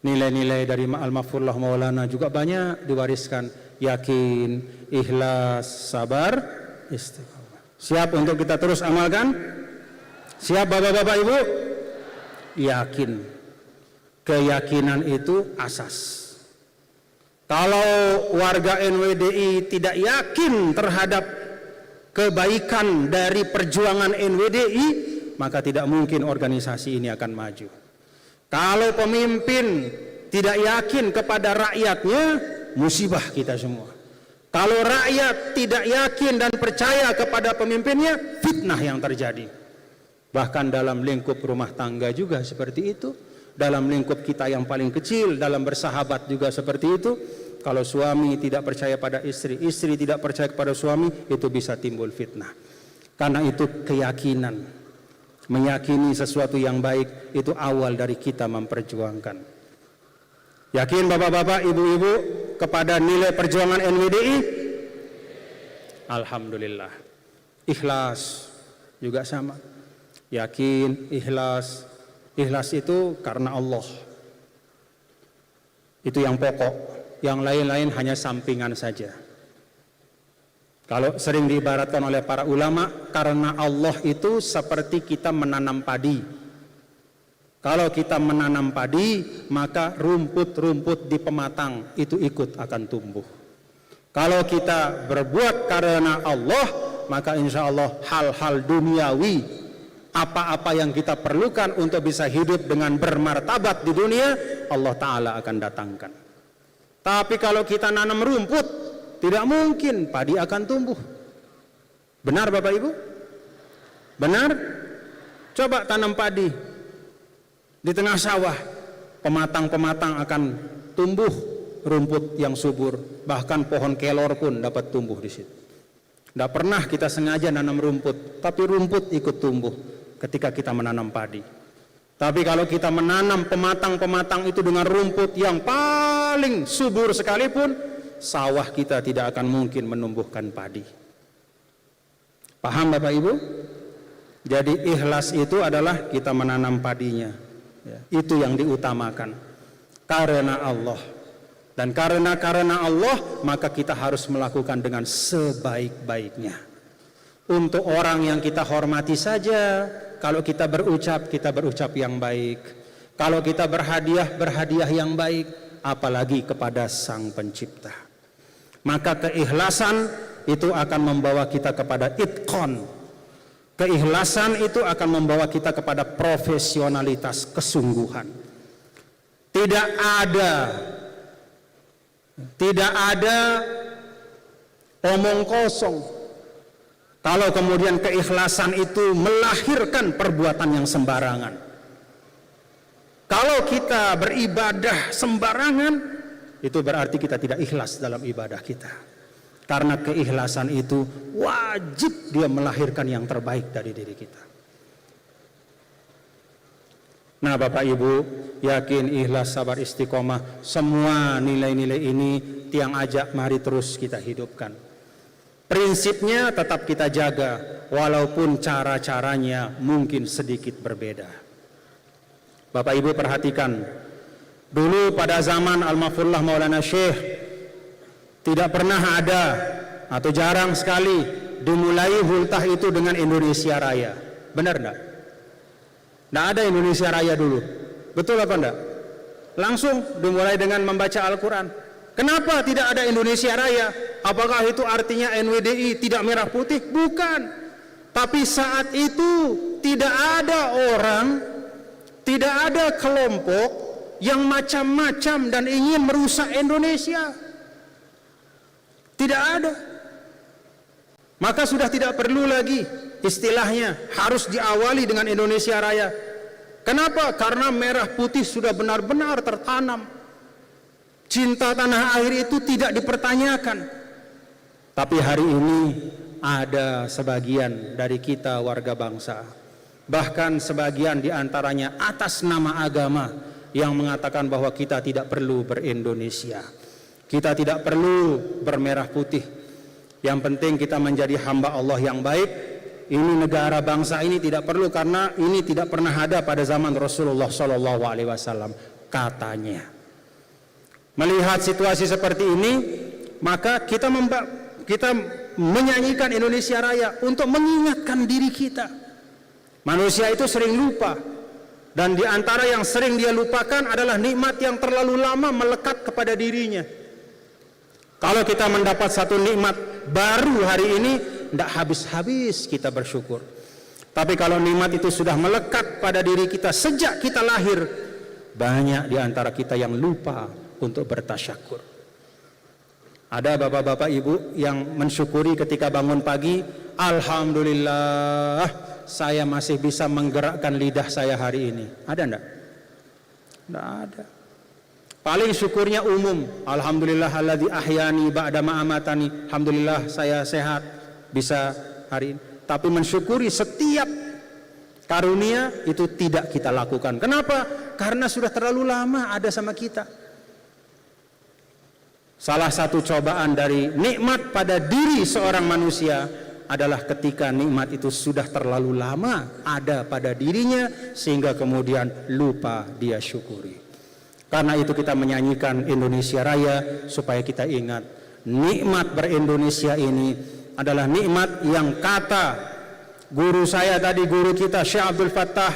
nilai-nilai dari Al-Mahfurullah Maulana juga banyak diwariskan. Yakin, ikhlas, sabar, istiqamah. Siap untuk kita terus amalkan? Siap bapak-bapak ibu? Yakin. Keyakinan itu asas. Kalau warga NWDI tidak yakin terhadap kebaikan dari perjuangan NWDI, maka tidak mungkin organisasi ini akan maju. Kalau pemimpin tidak yakin kepada rakyatnya, musibah kita semua. Kalau rakyat tidak yakin dan percaya kepada pemimpinnya, fitnah yang terjadi. Bahkan dalam lingkup rumah tangga juga seperti itu. Dalam lingkup kita yang paling kecil, dalam bersahabat juga seperti itu. Kalau suami tidak percaya pada istri, istri tidak percaya kepada suami, itu bisa timbul fitnah. Karena itu keyakinan, meyakini sesuatu yang baik, itu awal dari kita memperjuangkan. Yakin bapak-bapak, ibu-ibu kepada nilai perjuangan NWDI? Alhamdulillah. Ikhlas juga sama. Yakin, ikhlas. Ikhlas itu karena Allah. Itu yang pokok. Yang lain-lain hanya sampingan saja. Kalau sering diibaratkan oleh para ulama, karena Allah itu seperti kita menanam padi. Kalau kita menanam padi, maka rumput-rumput di pematang itu ikut akan tumbuh. Kalau kita berbuat karena Allah, maka insya Allah hal-hal duniawi, apa-apa yang kita perlukan untuk bisa hidup dengan bermartabat di dunia, Allah Ta'ala akan datangkan. Tapi kalau kita nanam rumput, tidak mungkin padi akan tumbuh. Benar Bapak Ibu? Benar? Coba tanam padi di tengah sawah, pematang-pematang akan tumbuh rumput yang subur. Bahkan pohon kelor pun dapat tumbuh di situ. Tidak pernah kita sengaja nanam rumput, tapi rumput ikut tumbuh ketika kita menanam padi. Tapi kalau kita menanam pematang-pematang itu dengan rumput yang paling subur sekalipun, sawah kita tidak akan mungkin menumbuhkan padi. Paham Bapak Ibu? Jadi ikhlas itu adalah kita menanam padinya, ya, itu yang diutamakan karena Allah. Dan karena Allah, maka kita harus melakukan dengan sebaik-baiknya. Untuk orang yang kita hormati saja, kalau kita berucap yang baik. Kalau kita berhadiah yang baik, apalagi kepada Sang Pencipta. Maka keikhlasan itu akan membawa kita kepada itqan. Keikhlasan itu akan membawa kita kepada profesionalitas, kesungguhan. Tidak ada omong kosong. Kalau kemudian keikhlasan itu melahirkan perbuatan yang sembarangan. Kalau kita beribadah sembarangan, itu berarti kita tidak ikhlas dalam ibadah kita. Karena keikhlasan itu wajib dia melahirkan yang terbaik dari diri kita. Nah Bapak Ibu, yakin, ikhlas, sabar, istiqomah, semua nilai-nilai ini tiang ajak mari terus kita hidupkan. Prinsipnya tetap kita jaga, walaupun cara-caranya mungkin sedikit berbeda. Bapak Ibu perhatikan, dulu pada zaman Al-Mafullah Maulana Syekh, tidak pernah ada atau jarang sekali dimulai hultah itu dengan Indonesia Raya. Benar enggak? Enggak ada Indonesia Raya dulu. Betul apa enggak? Langsung dimulai dengan membaca Al-Quran. Kenapa tidak ada Indonesia Raya? Apakah itu artinya NWDI tidak merah putih? Bukan. Tapi saat itu tidak ada orang, tidak ada kelompok yang macam-macam dan ingin merusak Indonesia. Tidak ada. Maka sudah tidak perlu lagi istilahnya harus diawali dengan Indonesia Raya. Kenapa? Karena merah putih sudah benar-benar tertanam. Cinta tanah air itu tidak dipertanyakan. Tapi hari ini ada sebagian dari kita warga bangsa, bahkan sebagian diantaranya atas nama agama, yang mengatakan bahwa kita tidak perlu ber-Indonesia. Kita tidak perlu bermerah putih. Yang penting kita menjadi hamba Allah yang baik. Ini negara bangsa ini tidak perlu karena ini tidak pernah ada pada zaman Rasulullah SAW, katanya. Melihat situasi seperti ini, maka kita menyanyikan Indonesia Raya untuk mengingatkan diri kita. Manusia itu sering lupa, dan di antara yang sering dia lupakan adalah nikmat yang terlalu lama melekat kepada dirinya. Kalau kita mendapat satu nikmat baru hari ini, tidak habis-habis kita bersyukur. Tapi kalau nikmat itu sudah melekat pada diri kita sejak kita lahir, banyak di antara kita yang lupa untuk bertasyakur. Ada bapak-bapak ibu yang mensyukuri ketika bangun pagi, alhamdulillah saya masih bisa menggerakkan lidah saya hari ini. Ada enggak? Enggak ada. Paling syukurnya umum, alhamdulillah alladzi ahyani ba'da ma amatani. Alhamdulillah saya sehat bisa hari ini. Tapi mensyukuri setiap karunia itu tidak kita lakukan. Kenapa? Karena sudah terlalu lama ada sama kita. Salah satu cobaan dari nikmat pada diri seorang manusia adalah ketika nikmat itu sudah terlalu lama ada pada dirinya sehingga kemudian lupa dia syukuri. Karena itu kita menyanyikan Indonesia Raya supaya kita ingat nikmat ber-Indonesia ini adalah nikmat yang kata guru saya tadi, guru kita Syekh Abdul Fattah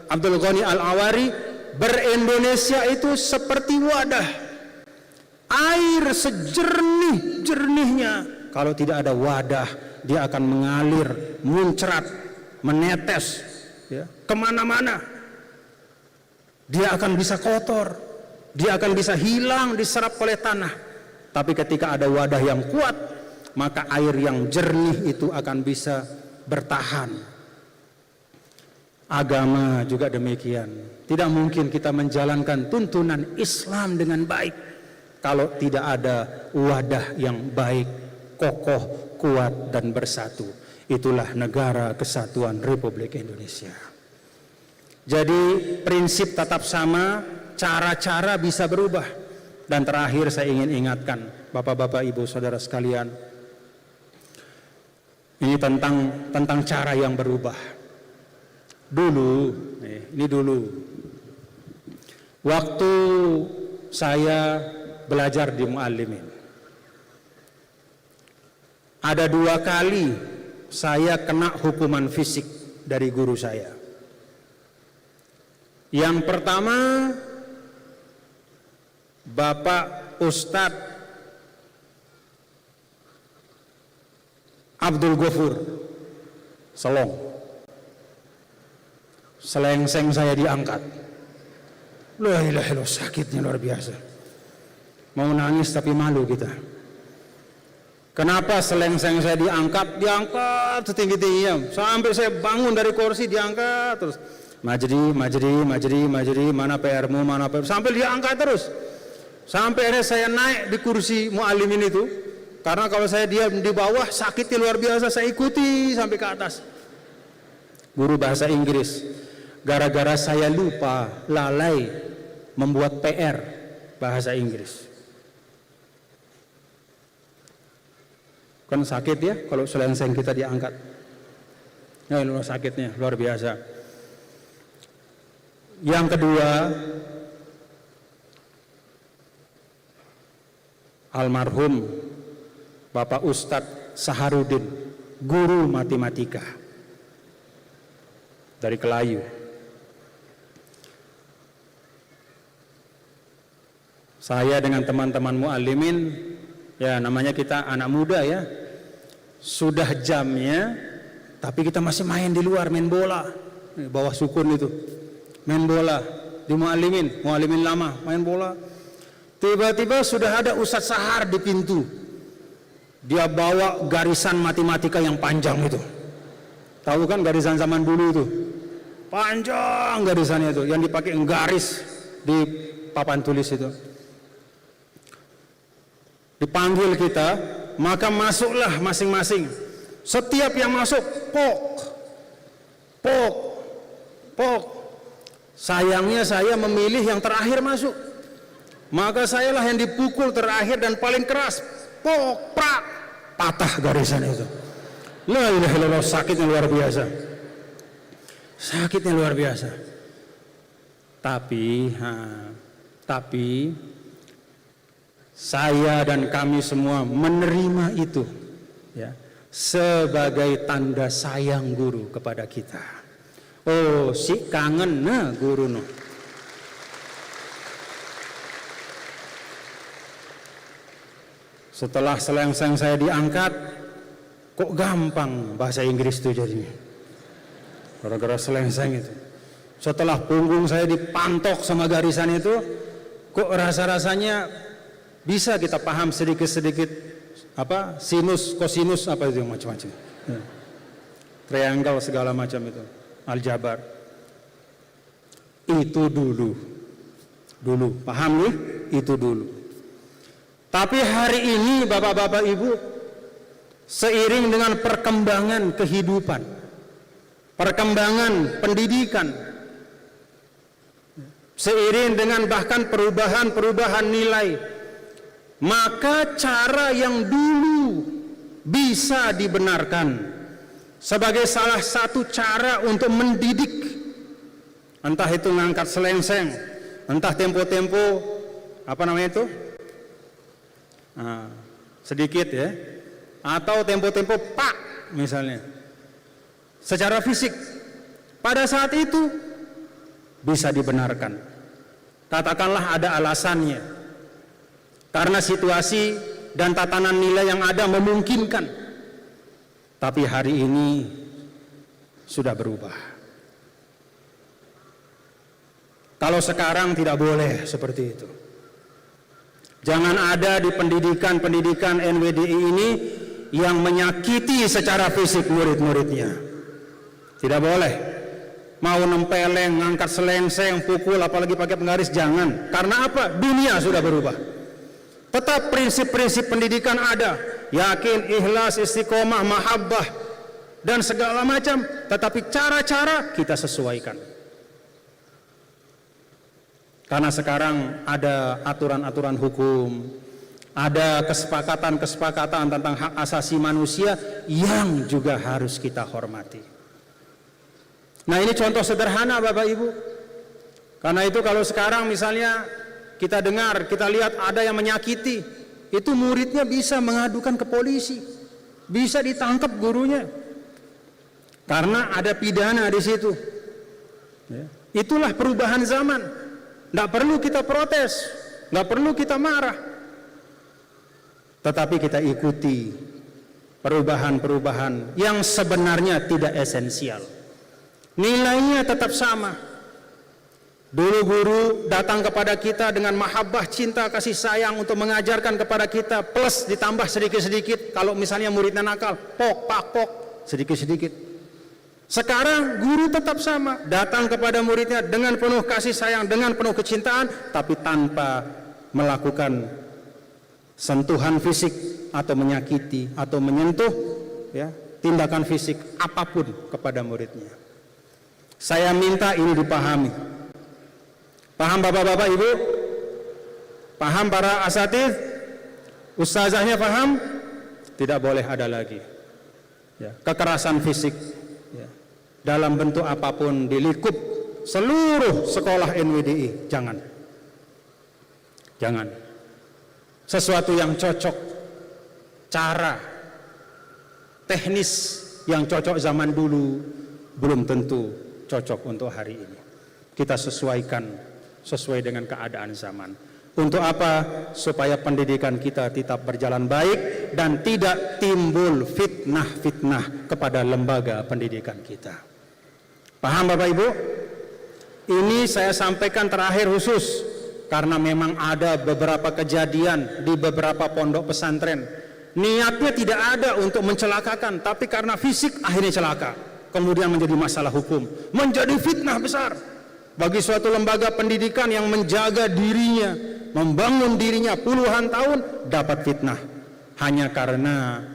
Abdul Ghani Al-Awari, ber-Indonesia itu seperti wadah air sejernih-jernihnya. Kalau tidak ada wadah, dia akan mengalir, muncrat, menetes ya, kemana-mana. Dia akan bisa kotor, dia akan bisa hilang diserap oleh tanah. Tapi ketika ada wadah yang kuat, maka air yang jernih itu akan bisa bertahan. Agama juga demikian. Tidak mungkin kita menjalankan tuntunan Islam dengan baik kalau tidak ada wadah yang baik, kokoh, kuat, dan bersatu. Itulah Negara Kesatuan Republik Indonesia. Jadi prinsip tetap sama, cara-cara bisa berubah. Dan terakhir saya ingin ingatkan Bapak-bapak, Ibu, Saudara sekalian, ini tentang cara yang berubah. Dulu, ini dulu, waktu saya belajar di Muallimin, ada 2 kali saya kena hukuman fisik dari guru saya. Yang pertama, Bapak Ustadz Abdul Ghafur Selong, selengseng saya diangkat. La ilaha illallah, sakitnya luar biasa. Mau nangis tapi malu kita. Kenapa selengseng saya diangkat? Diangkat setinggi-tingginya sampai saya bangun dari kursi, diangkat terus. Majri, mana PR-mu, sampai diangkat terus. Sampai akhirnya saya naik di kursi Muallimin itu, Karena kalau saya diam di bawah sakitnya luar biasa, saya ikuti sampai ke atas. Guru bahasa Inggris, gara-gara saya lupa, lalai membuat PR bahasa Inggris. Kan sakit ya kalau selengseng kita diangkat. Nah, ini sakitnya luar biasa. Yang kedua, almarhum Bapak Ustadz Saharudin, guru matematika dari Kelayu. Saya dengan teman-teman muallimin, ya namanya kita anak muda ya, sudah jamnya, tapi kita masih main di luar, main bola, bawah sukun itu, main bola di muallimin lama, main bola. Tiba-tiba sudah ada Ustadz Sahar di pintu, dia bawa garisan matematika yang panjang itu, tahu kan garisan zaman dulu itu, panjang garisannya itu, yang dipakai garis di papan tulis itu. Dipanggil kita, maka masuklah masing-masing. Setiap yang masuk, pok. Sayangnya saya memilih yang terakhir masuk. Maka sayalah yang dipukul terakhir dan paling keras. Pok, prak, patah garisan itu. La ilaha illallah, sakitnya luar biasa. Sakitnya luar biasa. Tapi saya dan kami semua menerima itu ya, sebagai tanda sayang guru kepada kita. Oh, si kangen nah guru no. Setelah selengseng saya diangkat, kok gampang bahasa Inggris itu jadinya. Gara-gara selengseng itu. Setelah punggung saya dipantok sama garisan itu, kok rasa-rasanya bisa kita paham sedikit-sedikit apa sinus, kosinus apa itu macam-macam. Triangle segala macam itu, aljabar. Itu dulu paham nih? Itu dulu. Tapi hari ini Bapak-bapak Ibu, seiring dengan perkembangan kehidupan, perkembangan pendidikan, seiring dengan bahkan perubahan nilai, maka cara yang dulu bisa dibenarkan sebagai salah satu cara untuk mendidik, entah itu ngangkat selengseng, entah tempo-tempo apa namanya itu, sedikit ya, atau tempo-tempo pak misalnya, secara fisik pada saat itu bisa dibenarkan. Katakanlah ada alasannya, karena situasi dan tatanan nilai yang ada memungkinkan. Tapi hari ini sudah berubah. Kalau sekarang tidak boleh seperti itu. Jangan ada di pendidikan NWDI ini yang menyakiti secara fisik murid-muridnya. Tidak boleh. Mau nempeleng, ngangkat selengseng, pukul, apalagi pakai penggaris, jangan. Karena apa? Dunia sudah berubah. Tetap prinsip-prinsip pendidikan ada, yakin, ikhlas, istiqomah, mahabbah, dan segala macam. Tetapi cara-cara kita sesuaikan. Karena sekarang ada aturan-aturan hukum, ada kesepakatan-kesepakatan tentang hak asasi manusia yang juga harus kita hormati. Nah, ini contoh sederhana Bapak Ibu. Karena itu kalau sekarang misalnya kita dengar, kita lihat ada yang menyakiti, itu muridnya bisa mengadukan ke polisi, bisa ditangkap gurunya, karena ada pidana di situ. Itulah perubahan zaman. Tidak perlu kita protes, tidak perlu kita marah, tetapi kita ikuti perubahan-perubahan yang sebenarnya tidak esensial. Nilainya tetap sama. Dulu guru datang kepada kita dengan mahabbah, cinta, kasih sayang untuk mengajarkan kepada kita, plus ditambah sedikit-sedikit. Kalau misalnya muridnya nakal, pok, pak, pok, sedikit-sedikit. Sekarang guru tetap sama, datang kepada muridnya dengan penuh kasih sayang, dengan penuh kecintaan, tapi tanpa melakukan sentuhan fisik, atau menyakiti atau menyentuh ya, tindakan fisik apapun kepada muridnya. Saya minta ini dipahami. Paham Bapak-bapak Ibu? Paham para asatidz? Ustazahnya paham? Tidak boleh ada lagi ya, kekerasan fisik ya, dalam bentuk apapun di lingkup seluruh sekolah NWDI. Jangan. Sesuatu yang cocok, cara teknis yang cocok zaman dulu belum tentu cocok untuk hari ini. Kita sesuaikan sesuai dengan keadaan zaman. Untuk apa? Supaya pendidikan kita tetap berjalan baik dan tidak timbul fitnah-fitnah kepada lembaga pendidikan kita. Paham Bapak Ibu? Ini saya sampaikan terakhir khusus karena memang ada beberapa kejadian di beberapa pondok pesantren. Niatnya tidak ada untuk mencelakakan, tapi karena fisik akhirnya celaka. Kemudian menjadi masalah hukum, menjadi fitnah besar bagi suatu lembaga pendidikan yang menjaga dirinya, membangun dirinya puluhan tahun, dapat fitnah hanya karena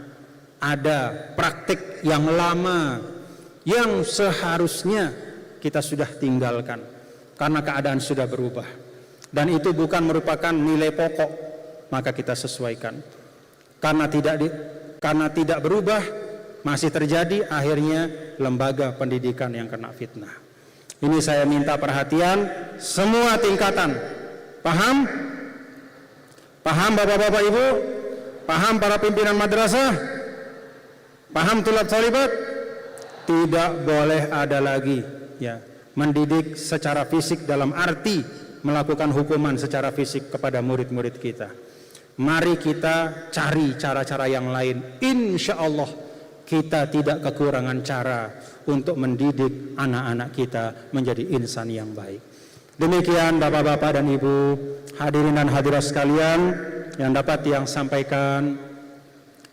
ada praktik yang lama yang seharusnya kita sudah tinggalkan karena keadaan sudah berubah, dan itu bukan merupakan nilai pokok, maka kita sesuaikan. Karena tidak berubah, masih terjadi, akhirnya lembaga pendidikan yang kena fitnah. Ini saya minta perhatian semua tingkatan. Paham? Paham Bapak-bapak Ibu? Paham para pimpinan madrasah? Paham tulab thalibat? Tidak boleh ada lagi ya, mendidik secara fisik dalam arti melakukan hukuman secara fisik kepada murid-murid kita. Mari kita cari cara-cara yang lain. Insya Allah kita tidak kekurangan cara untuk mendidik anak-anak kita menjadi insan yang baik. Demikian Bapak-bapak dan Ibu, hadirin dan hadirat sekalian yang dapat yang sampaikan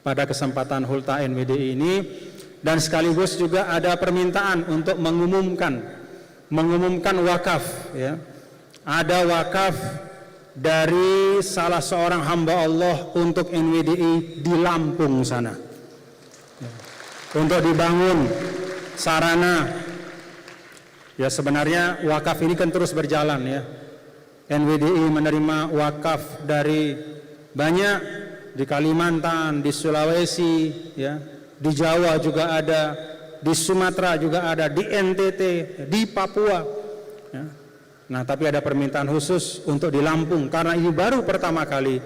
pada kesempatan Hulta NWDI ini, dan sekaligus juga ada permintaan untuk mengumumkan wakaf ya. Ada wakaf dari salah seorang hamba Allah untuk NWDI di Lampung sana untuk dibangun sarana. Ya, sebenarnya wakaf ini kan terus berjalan ya. NWDI menerima wakaf dari banyak, di Kalimantan, di Sulawesi ya, di Jawa juga ada, di Sumatera juga ada, di NTT, di Papua ya. Nah, tapi ada permintaan khusus untuk di Lampung karena ini baru pertama kali.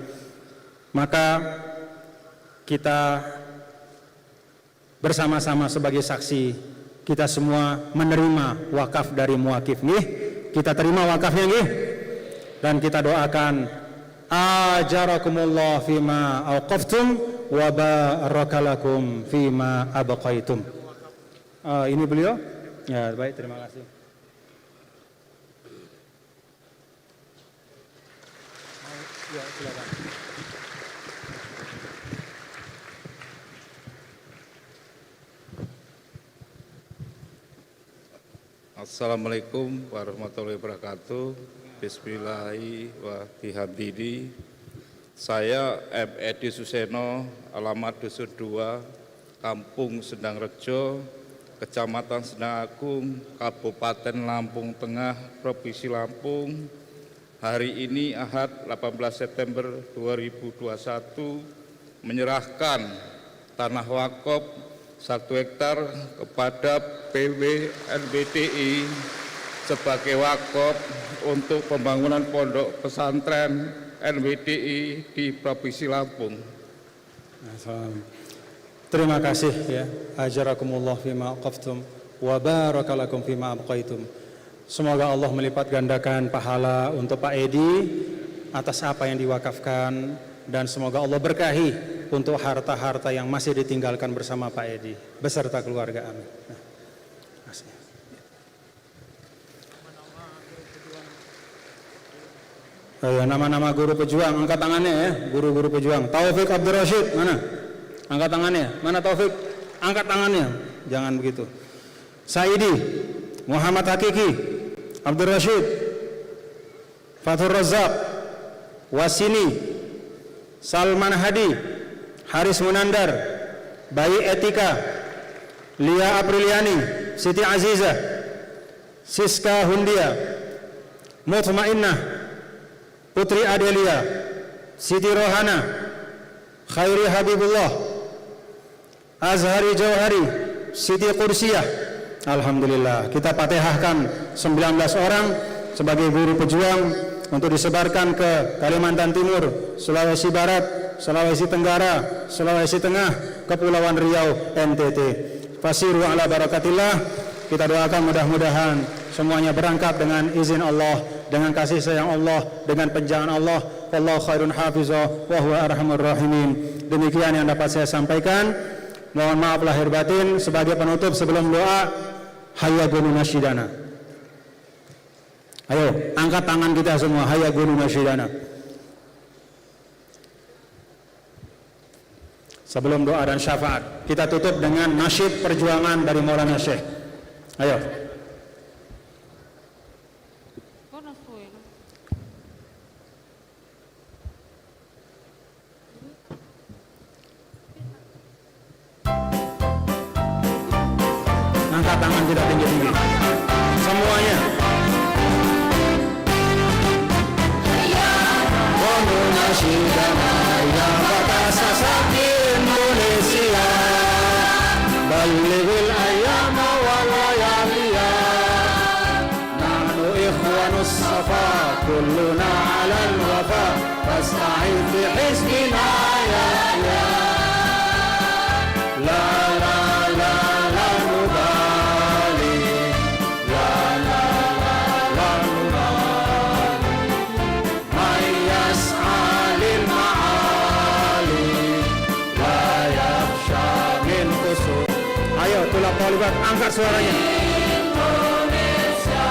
Maka kita bersama-sama sebagai saksi, kita semua menerima wakaf dari muakif nih. Kita terima wakafnya nih, dan kita doakan ajarakumullah fima awqaftum wa barakalakum fima abqaitum. Ini beliau. Ya, baik, terima kasih. Ya, silakan. Assalamualaikum warahmatullahi wabarakatuh. Bismillahirrahmanirrahim. Saya M. Edi Suseno, alamat Dusun 2, Kampung Sendang Rejo, Kecamatan Sendang Agung, Kabupaten Lampung Tengah, Provinsi Lampung. Hari ini Ahad 18 September 2021 menyerahkan tanah wakaf 1 hektar kepada PW NWDI sebagai wakaf untuk pembangunan pondok pesantren NWDI di Provinsi Lampung. Terima kasih ya. Ajarakumullah fima aqaftum wa barakalakum fima abqaitum. Semoga Allah melipat gandakan pahala untuk Pak Edi atas apa yang diwakafkan, dan semoga Allah berkahi untuk harta-harta yang masih ditinggalkan bersama Pak Edi beserta keluarga. Amin. Nama-nama guru pejuang, angkat tangannya ya, guru-guru pejuang. Taufik Abdul Rashid, mana? Angkat tangannya. Mana Taufik? Angkat tangannya. Jangan begitu. Saidi, Muhammad Hakiki, Abdul Rashid, Fathur Razak, Wasini, Salman Hadi, Haris Munandar, Bayi Etika, Lia Apriliani, Siti Aziza, Siska Hundia, Mutmainnah, Putri Adelia, Siti Rohana, Khairi Habibullah, Azhari Jauhari, Siti Qursiyah. Alhamdulillah, kita fatihahkan 19 orang sebagai guru pejuang untuk disebarkan ke Kalimantan Timur, Sulawesi Barat, Sulawesi Tenggara, Sulawesi Tengah, Kepulauan Riau, NTT. Fasiru ala barakatillah. Kita doakan mudah-mudahan semuanya berangkat dengan izin Allah, dengan kasih sayang Allah, dengan penjagaan Allah. Wallahu khairun hafizah wa huwa arhamur rahimin. Demikian yang dapat saya sampaikan. Mohon maaf lahir batin. Sebagai penutup sebelum doa, hayya gunu nasyidana. Ayo, angkat tangan kita semua, hayya gunu nasyidana. Sebelum doa dan syafaat, kita tutup dengan nasyid perjuangan dari Maulana Syekh. Ayo. Angkat tangan kita tinggi-tinggi. Semuanya. Nasyidana ya batasa sakti Indonesia, balighil ayyama wal layaliya, nahnu ikhwanus safa kulluna 'alal wafa, fasta'id bi hizbina ya la la la la nubali, la la la nubali, may yas'a lil ma'ali, la yakhsha min qusur. Ayo tulak talibat, angkat suaranya. Indonesia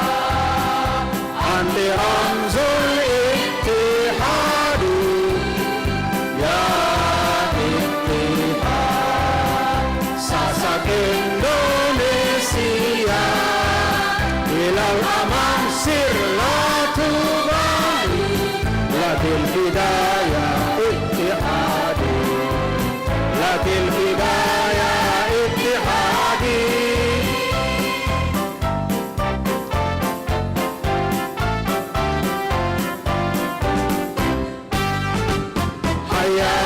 anti ramzul ittihadi, ya ittihad sasak Indonesia, ilal amam sirlatu bali, lakil hidayah ittihadi, lakil hidayah ittihadi. Hayya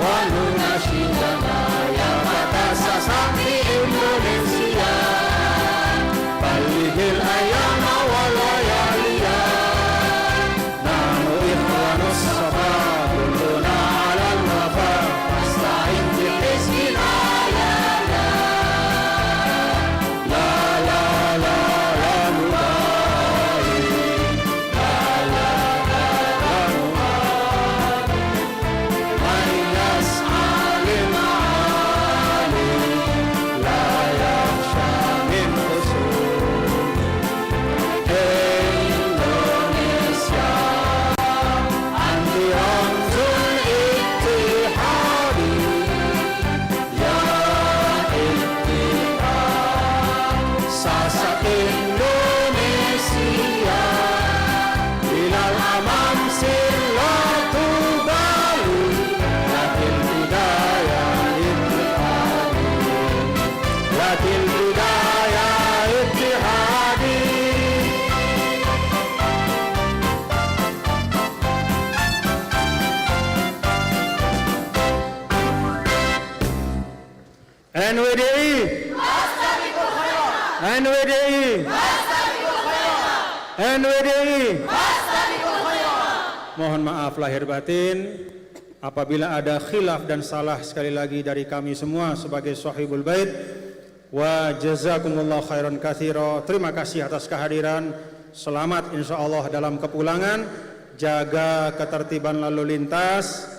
wa nunasyidana ya batasa sakti Indonesia, balighil ayyama wal layaliya, nahnu ikhwanus safa kulluna 'alal wafa, fasta'in bi hizbina ya la la la la la nubali, la la la la nubali, may yas'a lil ma'ali, la yakhsha min qusur. Indonesia anti ramzul ittihadi, ya ittihad sasak Indonesia, ilal amam sirlatu bali, lakil hidayah ittihadi, lakil hidayah ittihadi. NWDI, NWDI, NWDI. Mohon maaf lahir batin apabila ada khilaf dan salah sekali lagi dari kami semua sebagai sahibul bait. Wa jazakumullah khairan katsira. Terima kasih atas kehadiran. Selamat insyaallah dalam kepulangan. Jaga ketertiban lalu lintas.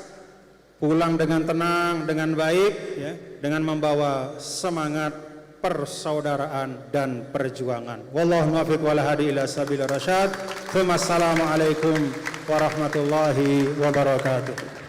Pulang dengan tenang, dengan baik, ya, dengan membawa semangat persaudaraan dan perjuangan. Wallahu muwaffiq wal hadi ila sabilir rasyad. Wassalamualaikum warahmatullahi wabarakatuh.